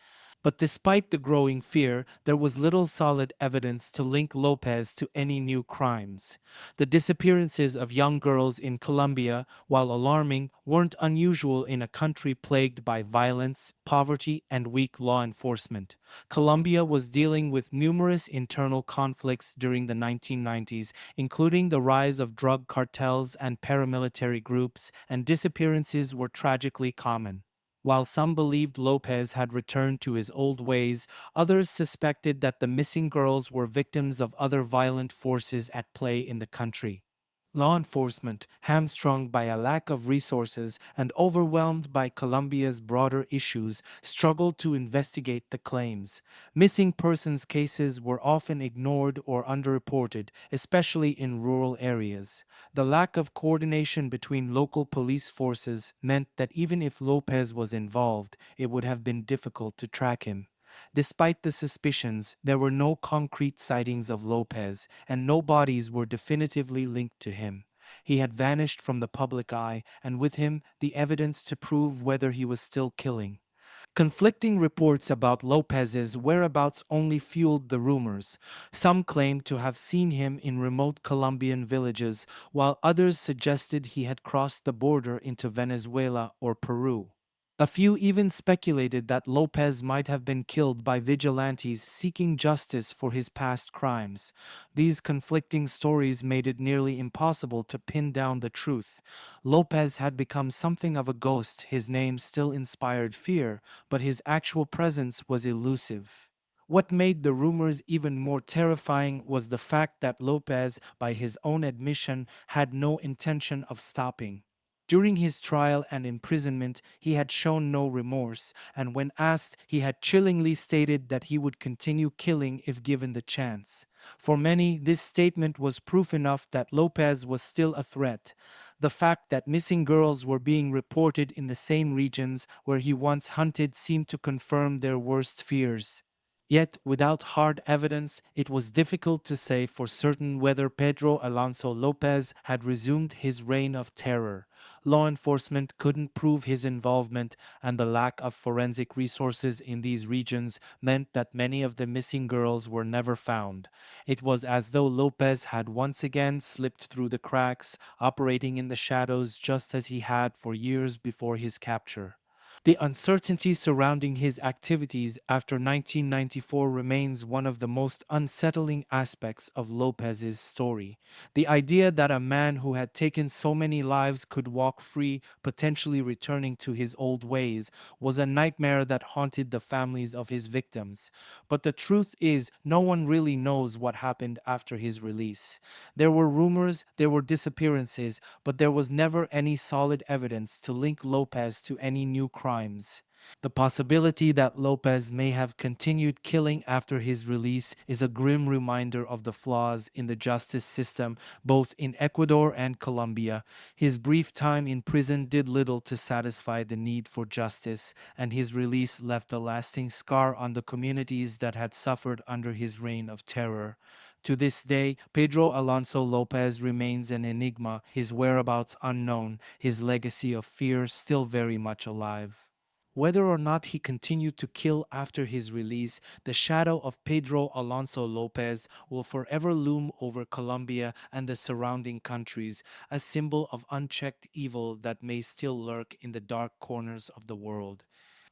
Speaker 1: But despite the growing fear, there was little solid evidence to link Lopez to any new crimes. The disappearances of young girls in Colombia, while alarming, weren't unusual in a country plagued by violence, poverty, and weak law enforcement. Colombia was dealing with numerous internal conflicts during the 1990s, including the rise of drug cartels and paramilitary groups, and disappearances were tragically common. While some believed Lopez had returned to his old ways, others suspected that the missing girls were victims of other violent forces at play in the country. Law enforcement, hamstrung by a lack of resources and overwhelmed by Colombia's broader issues, struggled to investigate the claims. Missing persons cases were often ignored or underreported, especially in rural areas. The lack of coordination between local police forces meant that even if Lopez was involved, it would have been difficult to track him. Despite the suspicions, there were no concrete sightings of Lopez, and no bodies were definitively linked to him. He had vanished from the public eye, and with him, the evidence to prove whether he was still killing. Conflicting reports about Lopez's whereabouts only fueled the rumors. Some claimed to have seen him in remote Colombian villages, while others suggested he had crossed the border into Venezuela or Peru. A few even speculated that Lopez might have been killed by vigilantes seeking justice for his past crimes. These conflicting stories made it nearly impossible to pin down the truth. Lopez had become something of a ghost, his name still inspired fear, but his actual presence was elusive. What made the rumors even more terrifying was the fact that Lopez, by his own admission, had no intention of stopping. During his trial and imprisonment, he had shown no remorse, and when asked, he had chillingly stated that he would continue killing if given the chance. For many, this statement was proof enough that Lopez was still a threat. The fact that missing girls were being reported in the same regions where he once hunted seemed to confirm their worst fears. Yet, without hard evidence, it was difficult to say for certain whether Pedro Alonso López had resumed his reign of terror. Law enforcement couldn't prove his involvement, and the lack of forensic resources in these regions meant that many of the missing girls were never found. It was as though Lopez had once again slipped through the cracks, operating in the shadows just as he had for years before his capture. The uncertainty surrounding his activities after 1994 remains one of the most unsettling aspects of Lopez's story. The idea that a man who had taken so many lives could walk free, potentially returning to his old ways, was a nightmare that haunted the families of his victims. But the truth is, no one really knows what happened after his release. There were rumors, there were disappearances, but there was never any solid evidence to link Lopez to any new crimes. The possibility that Lopez may have continued killing after his release is a grim reminder of the flaws in the justice system both in Ecuador and Colombia. His brief time in prison did little to satisfy the need for justice, and his release left a lasting scar on the communities that had suffered under his reign of terror. To this day, Pedro Alonso Lopez remains an enigma, his whereabouts unknown, his legacy of fear still very much alive. Whether or not he continued to kill after his release, the shadow of Pedro Alonso Lopez will forever loom over Colombia and the surrounding countries, a symbol of unchecked evil that may still lurk in the dark corners of the world.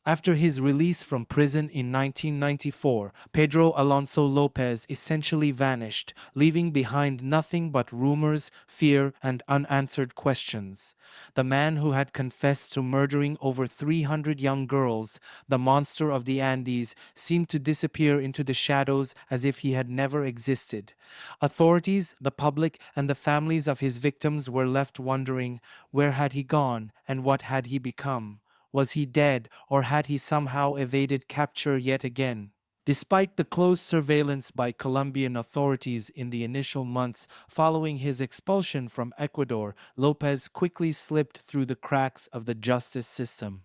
Speaker 1: After his release from prison in 1994, Pedro Alonso Lopez essentially vanished, leaving behind nothing but rumors, fear, and unanswered questions. The man who had confessed to murdering over 300 young girls, the monster of the Andes, seemed to disappear into the shadows as if he had never existed. Authorities, the public, and the families of his victims were left wondering, where had he gone and what had he become? Was he dead, or had he somehow evaded capture yet again? Despite the close surveillance by Colombian authorities in the initial months following his expulsion from Ecuador, Lopez quickly slipped through the cracks of the justice system.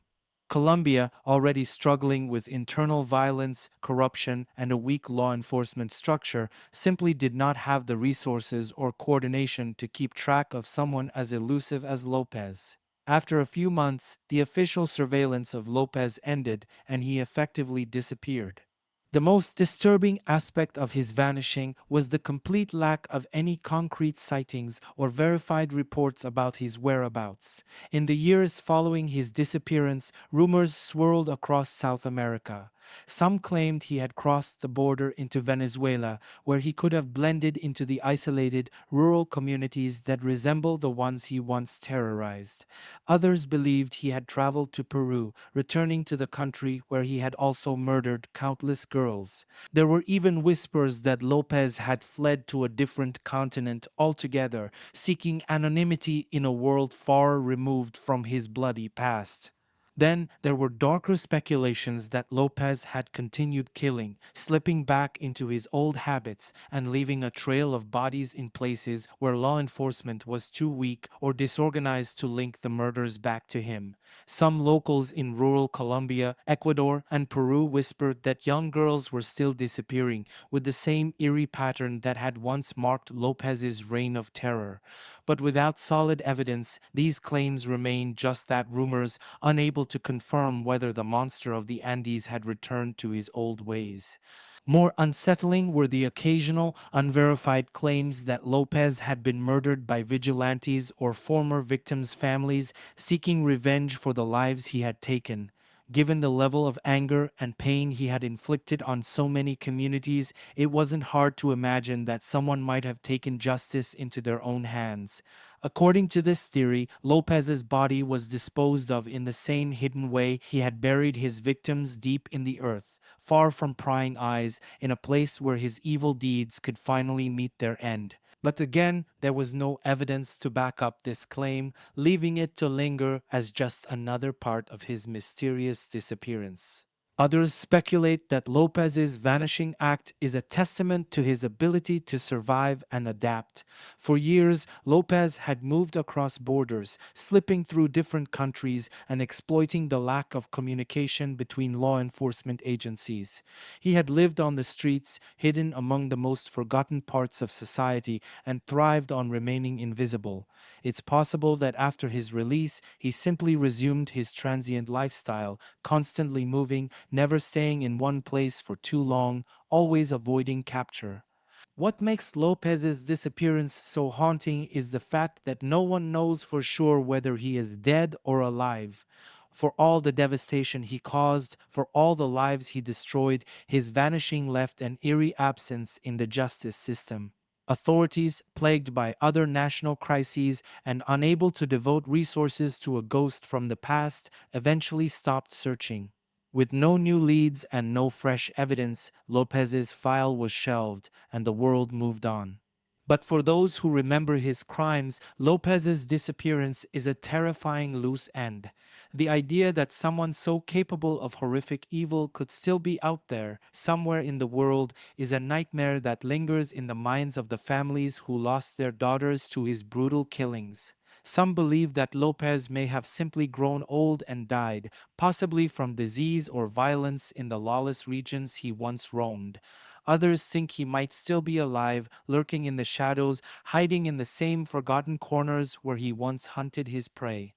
Speaker 1: Colombia, already struggling with internal violence, corruption, and a weak law enforcement structure, simply did not have the resources or coordination to keep track of someone as elusive as Lopez. After a few months, the official surveillance of Lopez ended and he effectively disappeared. The most disturbing aspect of his vanishing was the complete lack of any concrete sightings or verified reports about his whereabouts. In the years following his disappearance, rumors swirled across South America. Some claimed he had crossed the border into Venezuela, where he could have blended into the isolated, rural communities that resemble the ones he once terrorized. Others believed he had traveled to Peru, returning to the country where he had also murdered countless girls. There were even whispers that Lopez had fled to a different continent altogether, seeking anonymity in a world far removed from his bloody past. Then there were darker speculations that Lopez had continued killing, slipping back into his old habits and leaving a trail of bodies in places where law enforcement was too weak or disorganized to link the murders back to him. Some locals in rural Colombia, Ecuador, and Peru whispered that young girls were still disappearing, with the same eerie pattern that had once marked Lopez's reign of terror. But without solid evidence, these claims remained just that, rumors, unable to confirm whether the monster of the Andes had returned to his old ways. More unsettling were the occasional, unverified claims that Lopez had been murdered by vigilantes or former victims' families seeking revenge for the lives he had taken. Given the level of anger and pain he had inflicted on so many communities, it wasn't hard to imagine that someone might have taken justice into their own hands. According to this theory, Lopez's body was disposed of in the same hidden way he had buried his victims, deep in the earth, far from prying eyes, in a place where his evil deeds could finally meet their end. But again, there was no evidence to back up this claim, leaving it to linger as just another part of his mysterious disappearance. Others speculate that Lopez's vanishing act is a testament to his ability to survive and adapt. For years, Lopez had moved across borders, slipping through different countries and exploiting the lack of communication between law enforcement agencies. He had lived on the streets, hidden among the most forgotten parts of society, and thrived on remaining invisible. It's possible that after his release, he simply resumed his transient lifestyle, constantly moving, never staying in one place for too long, always avoiding capture. What makes Lopez's disappearance so haunting is the fact that no one knows for sure whether he is dead or alive. For all the devastation he caused, for all the lives he destroyed, his vanishing left an eerie absence in the justice system. Authorities, plagued by other national crises and unable to devote resources to a ghost from the past, eventually stopped searching. With no new leads and no fresh evidence, Lopez's file was shelved and the world moved on. But for those who remember his crimes, Lopez's disappearance is a terrifying loose end. The idea that someone so capable of horrific evil could still be out there, somewhere in the world, is a nightmare that lingers in the minds of the families who lost their daughters to his brutal killings. Some believe that Lopez may have simply grown old and died, possibly from disease or violence in the lawless regions he once roamed. Others think he might still be alive, lurking in the shadows, hiding in the same forgotten corners where he once hunted his prey.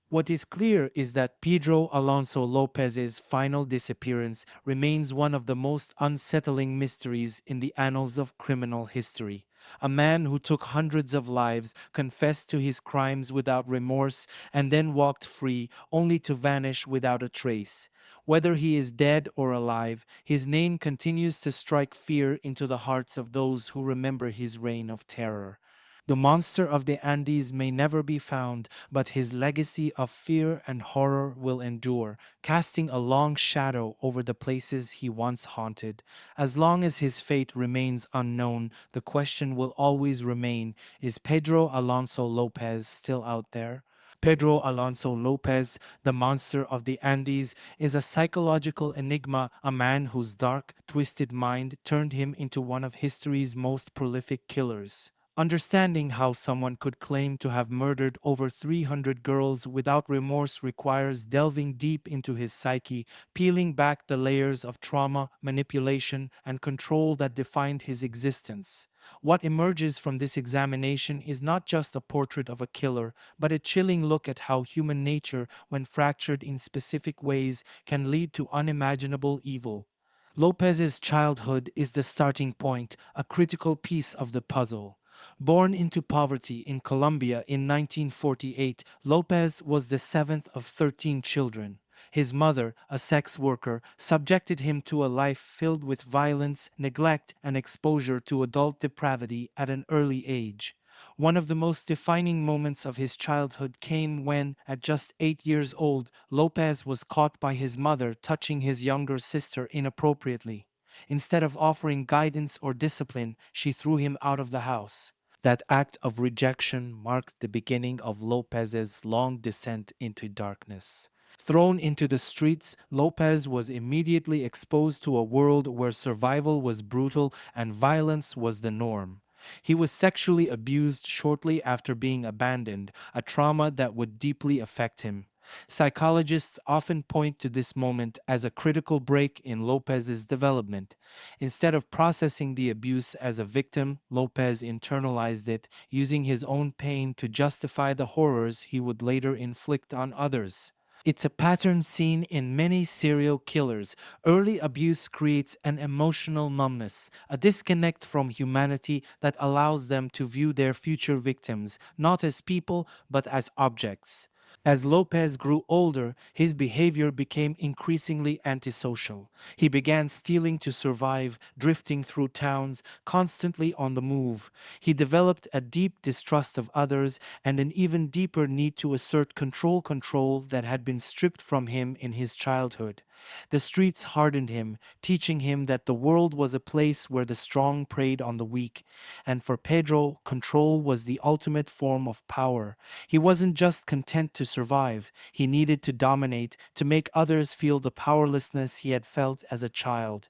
Speaker 1: What is clear is that Pedro Alonso Lopez's final disappearance remains one of the most unsettling mysteries in the annals of criminal history. A man who took hundreds of lives, confessed to his crimes without remorse, and then walked free, only to vanish without a trace. Whether he is dead or alive, his name continues to strike fear into the hearts of those who remember his reign of terror. The monster of the Andes may never be found, but his legacy of fear and horror will endure, casting a long shadow over the places he once haunted. As long as his fate remains unknown, the question will always remain: is Pedro Alonso Lopez still out there? Pedro Alonso Lopez, the monster of the Andes, is a psychological enigma, a man whose dark, twisted mind turned him into one of history's most prolific killers. Understanding how someone could claim to have murdered over 300 girls without remorse requires delving deep into his psyche, peeling back the layers of trauma, manipulation, and control that defined his existence. What emerges from this examination is not just a portrait of a killer, but a chilling look at how human nature, when fractured in specific ways, can lead to unimaginable evil. Lopez's childhood is the starting point, a critical piece of the puzzle. Born into poverty in Colombia in 1948, Lopez was the seventh of 13 children. His mother, a sex worker, subjected him to a life filled with violence, neglect, and exposure to adult depravity at an early age. One of the most defining moments of his childhood came when, at just 8 years old, Lopez was caught by his mother touching his younger sister inappropriately. Instead of offering guidance or discipline, she threw him out of the house. That act of rejection marked the beginning of Lopez's long descent into darkness. Thrown into the streets, Lopez was immediately exposed to a world where survival was brutal and violence was the norm. He was sexually abused shortly after being abandoned, a trauma that would deeply affect him. Psychologists often point to this moment as a critical break in Lopez's development. Instead of processing the abuse as a victim, Lopez internalized it, using his own pain to justify the horrors he would later inflict on others. It's a pattern seen in many serial killers. Early abuse creates an emotional numbness, a disconnect from humanity that allows them to view their future victims not as people but as objects. As Lopez grew older, his behavior became increasingly antisocial. He began stealing to survive, drifting through towns, constantly on the move. He developed a deep distrust of others and an even deeper need to assert control that had been stripped from him in his childhood. The streets hardened him, teaching him that the world was a place where the strong preyed on the weak. And for Pedro, control was the ultimate form of power. He wasn't just content to survive, he needed to dominate, to make others feel the powerlessness he had felt as a child.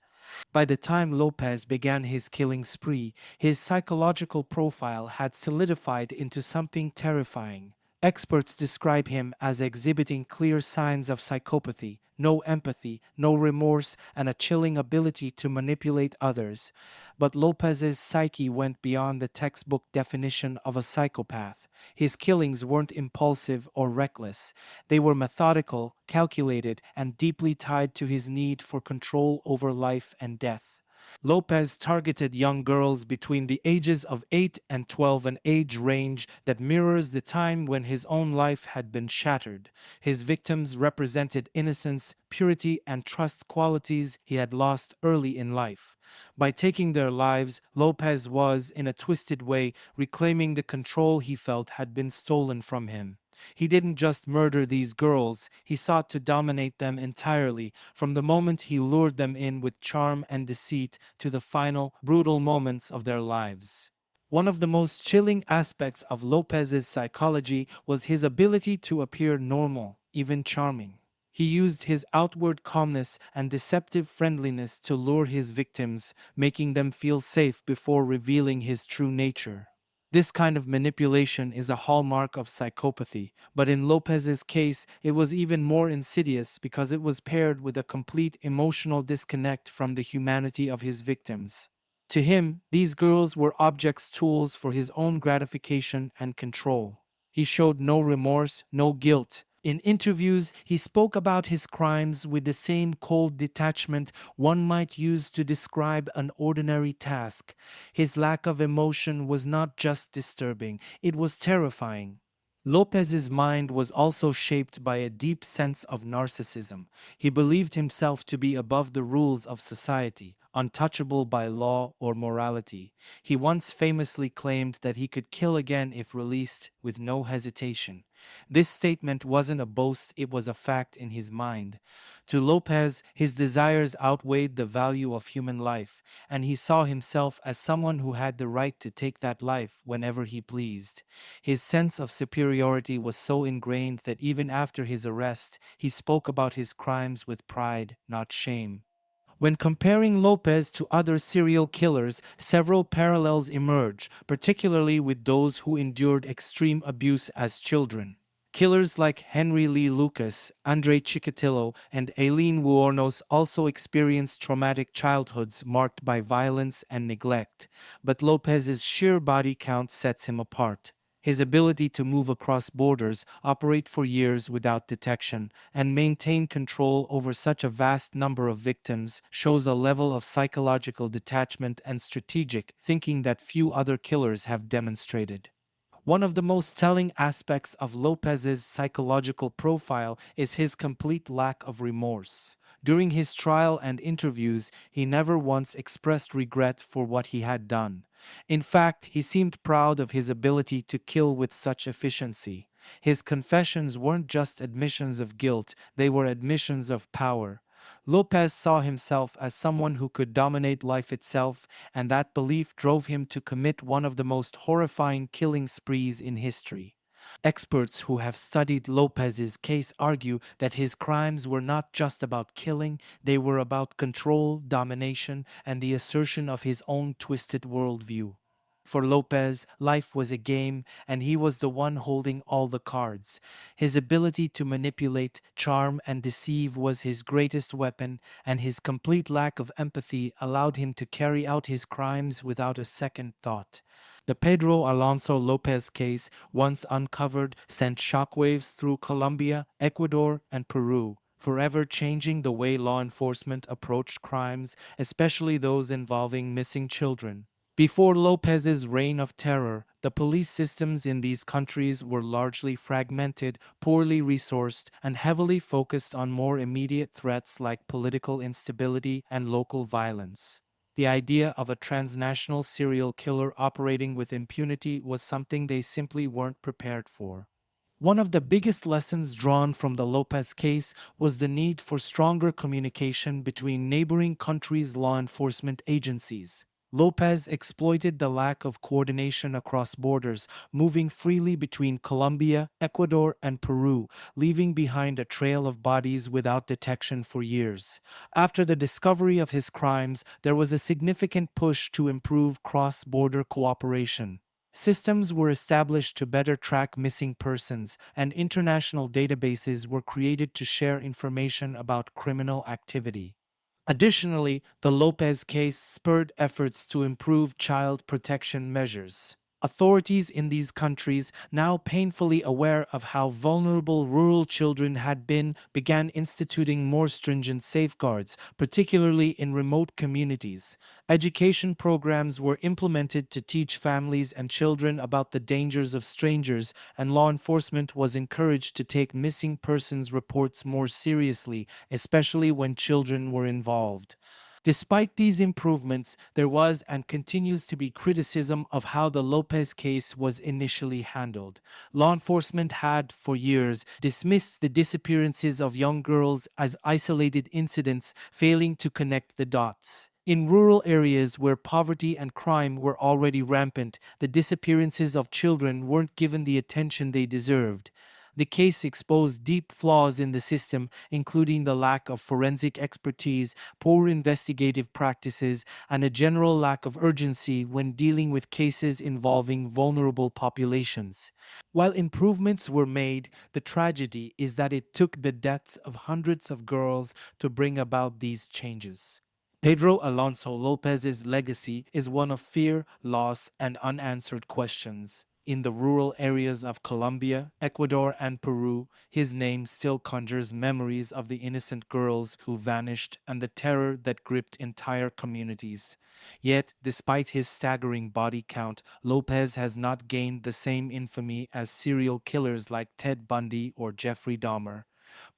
Speaker 1: By the time Lopez began his killing spree, his psychological profile had solidified into something terrifying. Experts describe him as exhibiting clear signs of psychopathy, no empathy, no remorse, and a chilling ability to manipulate others. But Lopez's psyche went beyond the textbook definition of a psychopath. His killings weren't impulsive or reckless. They were methodical, calculated, and deeply tied to his need for control over life and death. Lopez targeted young girls between the ages of 8 and 12, an age range that mirrors the time when his own life had been shattered. His victims represented innocence, purity, and trust, qualities he had lost early in life. By taking their lives, Lopez was, in a twisted way, reclaiming the control he felt had been stolen from him. He didn't just murder these girls, he sought to dominate them entirely, from the moment he lured them in with charm and deceit to the final, brutal moments of their lives. One of the most chilling aspects of Lopez's psychology was his ability to appear normal, even charming. He used his outward calmness and deceptive friendliness to lure his victims, making them feel safe before revealing his true nature. This kind of manipulation is a hallmark of psychopathy, but in Lopez's case, it was even more insidious because it was paired with a complete emotional disconnect from the humanity of his victims. To him, these girls were objects, tools for his own gratification and control. He showed no remorse, no guilt. In interviews, he spoke about his crimes with the same cold detachment one might use to describe an ordinary task. His lack of emotion was not just disturbing, it was terrifying. Lopez's mind was also shaped by a deep sense of narcissism. He believed himself to be above the rules of society, untouchable by law or morality. He once famously claimed that he could kill again if released, with no hesitation. This statement wasn't a boast, it was a fact in his mind. To Lopez, his desires outweighed the value of human life, and he saw himself as someone who had the right to take that life whenever he pleased. His sense of superiority was so ingrained that even after his arrest, he spoke about his crimes with pride, not shame. When comparing Lopez to other serial killers, several parallels emerge, particularly with those who endured extreme abuse as children. Killers like Henry Lee Lucas, Andre Chikatilo, and Aileen Wuornos also experienced traumatic childhoods marked by violence and neglect, but Lopez's sheer body count sets him apart. His ability to move across borders, operate for years without detection, and maintain control over such a vast number of victims shows a level of psychological detachment and strategic thinking that few other killers have demonstrated. One of the most telling aspects of Lopez's psychological profile is his complete lack of remorse. During his trial and interviews, he never once expressed regret for what he had done. In fact, he seemed proud of his ability to kill with such efficiency. His confessions weren't just admissions of guilt, they were admissions of power. Lopez saw himself as someone who could dominate life itself, and that belief drove him to commit one of the most horrifying killing sprees in history. Experts who have studied Lopez's case argue that his crimes were not just about killing, they were about control, domination, and the assertion of his own twisted worldview. For Lopez, life was a game, and he was the one holding all the cards. His ability to manipulate, charm, and deceive was his greatest weapon, and his complete lack of empathy allowed him to carry out his crimes without a second thought. The Pedro Alonso Lopez case, once uncovered, sent shockwaves through Colombia, Ecuador, and Peru, forever changing the way law enforcement approached crimes, especially those involving missing children. Before Lopez's reign of terror, the police systems in these countries were largely fragmented, poorly resourced, and heavily focused on more immediate threats like political instability and local violence. The idea of a transnational serial killer operating with impunity was something they simply weren't prepared for. One of the biggest lessons drawn from the Lopez case was the need for stronger communication between neighboring countries' law enforcement agencies. Lopez exploited the lack of coordination across borders, moving freely between Colombia, Ecuador, and Peru, leaving behind a trail of bodies without detection for years. After the discovery of his crimes, there was a significant push to improve cross border cooperation. Systems were established to better track missing persons, and international databases were created to share information about criminal activity. Additionally, the Lopez case spurred efforts to improve child protection measures. Authorities in these countries, now painfully aware of how vulnerable rural children had been, began instituting more stringent safeguards, particularly in remote communities. Education programs were implemented to teach families and children about the dangers of strangers, and law enforcement was encouraged to take missing persons reports more seriously, especially when children were involved. Despite these improvements, there was and continues to be criticism of how the Lopez case was initially handled. Law enforcement had, for years, dismissed the disappearances of young girls as isolated incidents, failing to connect the dots. In rural areas where poverty and crime were already rampant, the disappearances of children weren't given the attention they deserved. The case exposed deep flaws in the system, including the lack of forensic expertise, poor investigative practices, and a general lack of urgency when dealing with cases involving vulnerable populations. While improvements were made, the tragedy is that it took the deaths of hundreds of girls to bring about these changes. Pedro Alonso Lopez's legacy is one of fear, loss, and unanswered questions. In the rural areas of Colombia, Ecuador, and Peru, his name still conjures memories of the innocent girls who vanished and the terror that gripped entire communities. Yet, despite his staggering body count, Lopez has not gained the same infamy as serial killers like Ted Bundy or Jeffrey Dahmer.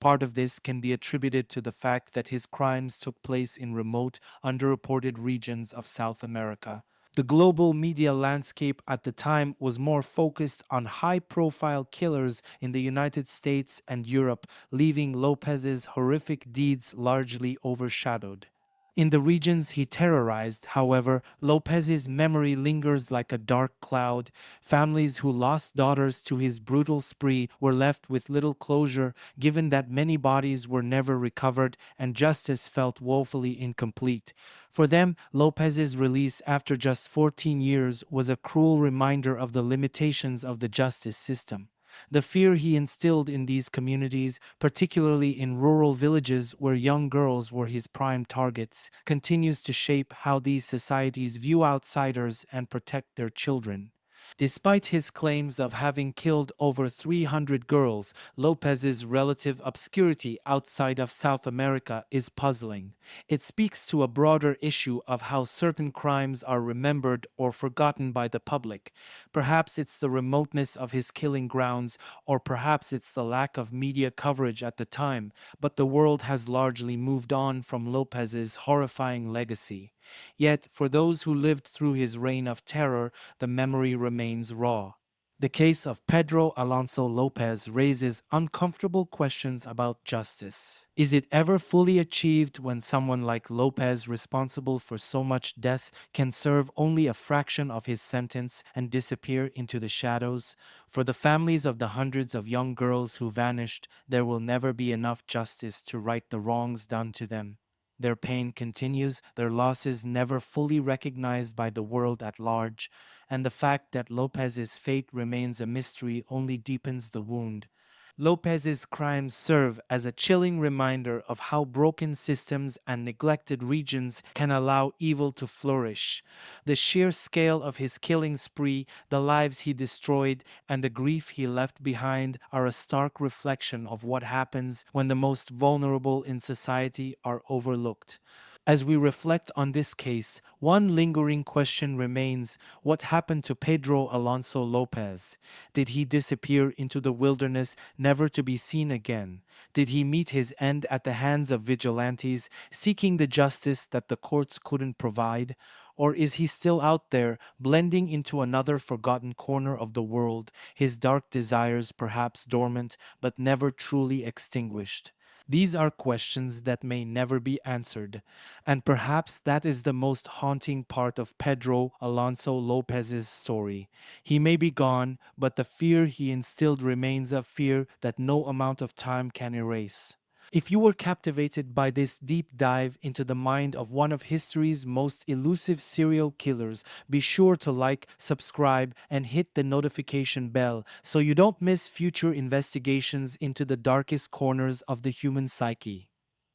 Speaker 1: Part of this can be attributed to the fact that his crimes took place in remote, underreported regions of South America. The global media landscape at the time was more focused on high profile killers in the United States and Europe, leaving Lopez's horrific deeds largely overshadowed. In the regions he terrorized, however, Lopez's memory lingers like a dark cloud. Families who lost daughters to his brutal spree were left with little closure, given that many bodies were never recovered and justice felt woefully incomplete. For them, Lopez's release after just 14 years was a cruel reminder of the limitations of the justice system. The fear he instilled in these communities, particularly in rural villages where young girls were his prime targets, continues to shape how these societies view outsiders and protect their children. Despite his claims of having killed over 300 girls, Lopez's relative obscurity outside of South America is puzzling. It speaks to a broader issue of how certain crimes are remembered or forgotten by the public. Perhaps it's the remoteness of his killing grounds, or perhaps it's the lack of media coverage at the time, but the world has largely moved on from Lopez's horrifying legacy. Yet, for those who lived through his reign of terror, the memory remains raw. The case of Pedro Alonso Lopez raises uncomfortable questions about justice. Is it ever fully achieved when someone like Lopez, responsible for so much death, can serve only a fraction of his sentence and disappear into the shadows? For the families of the hundreds of young girls who vanished, there will never be enough justice to right the wrongs done to them. Their pain continues, their losses never fully recognized by the world at large, and the fact that Lopez's fate remains a mystery only deepens the wound. Lopez's crimes serve as a chilling reminder of how broken systems and neglected regions can allow evil to flourish. The sheer scale of his killing spree, the lives he destroyed, and the grief he left behind are a stark reflection of what happens when the most vulnerable in society are overlooked. As we reflect on this case, one lingering question remains: what happened to Pedro Alonso Lopez? Did he disappear into the wilderness, never to be seen again? Did he meet his end at the hands of vigilantes, seeking the justice that the courts couldn't provide? Or is he still out there, blending into another forgotten corner of the world, his dark desires perhaps dormant but never truly extinguished? These are questions that may never be answered, and perhaps that is the most haunting part of Pedro Alonso Lopez's story. He may be gone, but the fear he instilled remains a fear that no amount of time can erase. If you were captivated by this deep dive into the mind of one of history's most elusive serial killers, be sure to like, subscribe, and hit the notification bell so you don't miss future investigations into the darkest corners of the human psyche.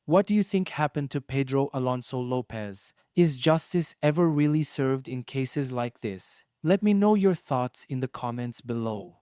Speaker 1: What do you think happened to Pedro Alonso Lopez? Is justice ever really served in cases like this? Let me know your thoughts in the comments below.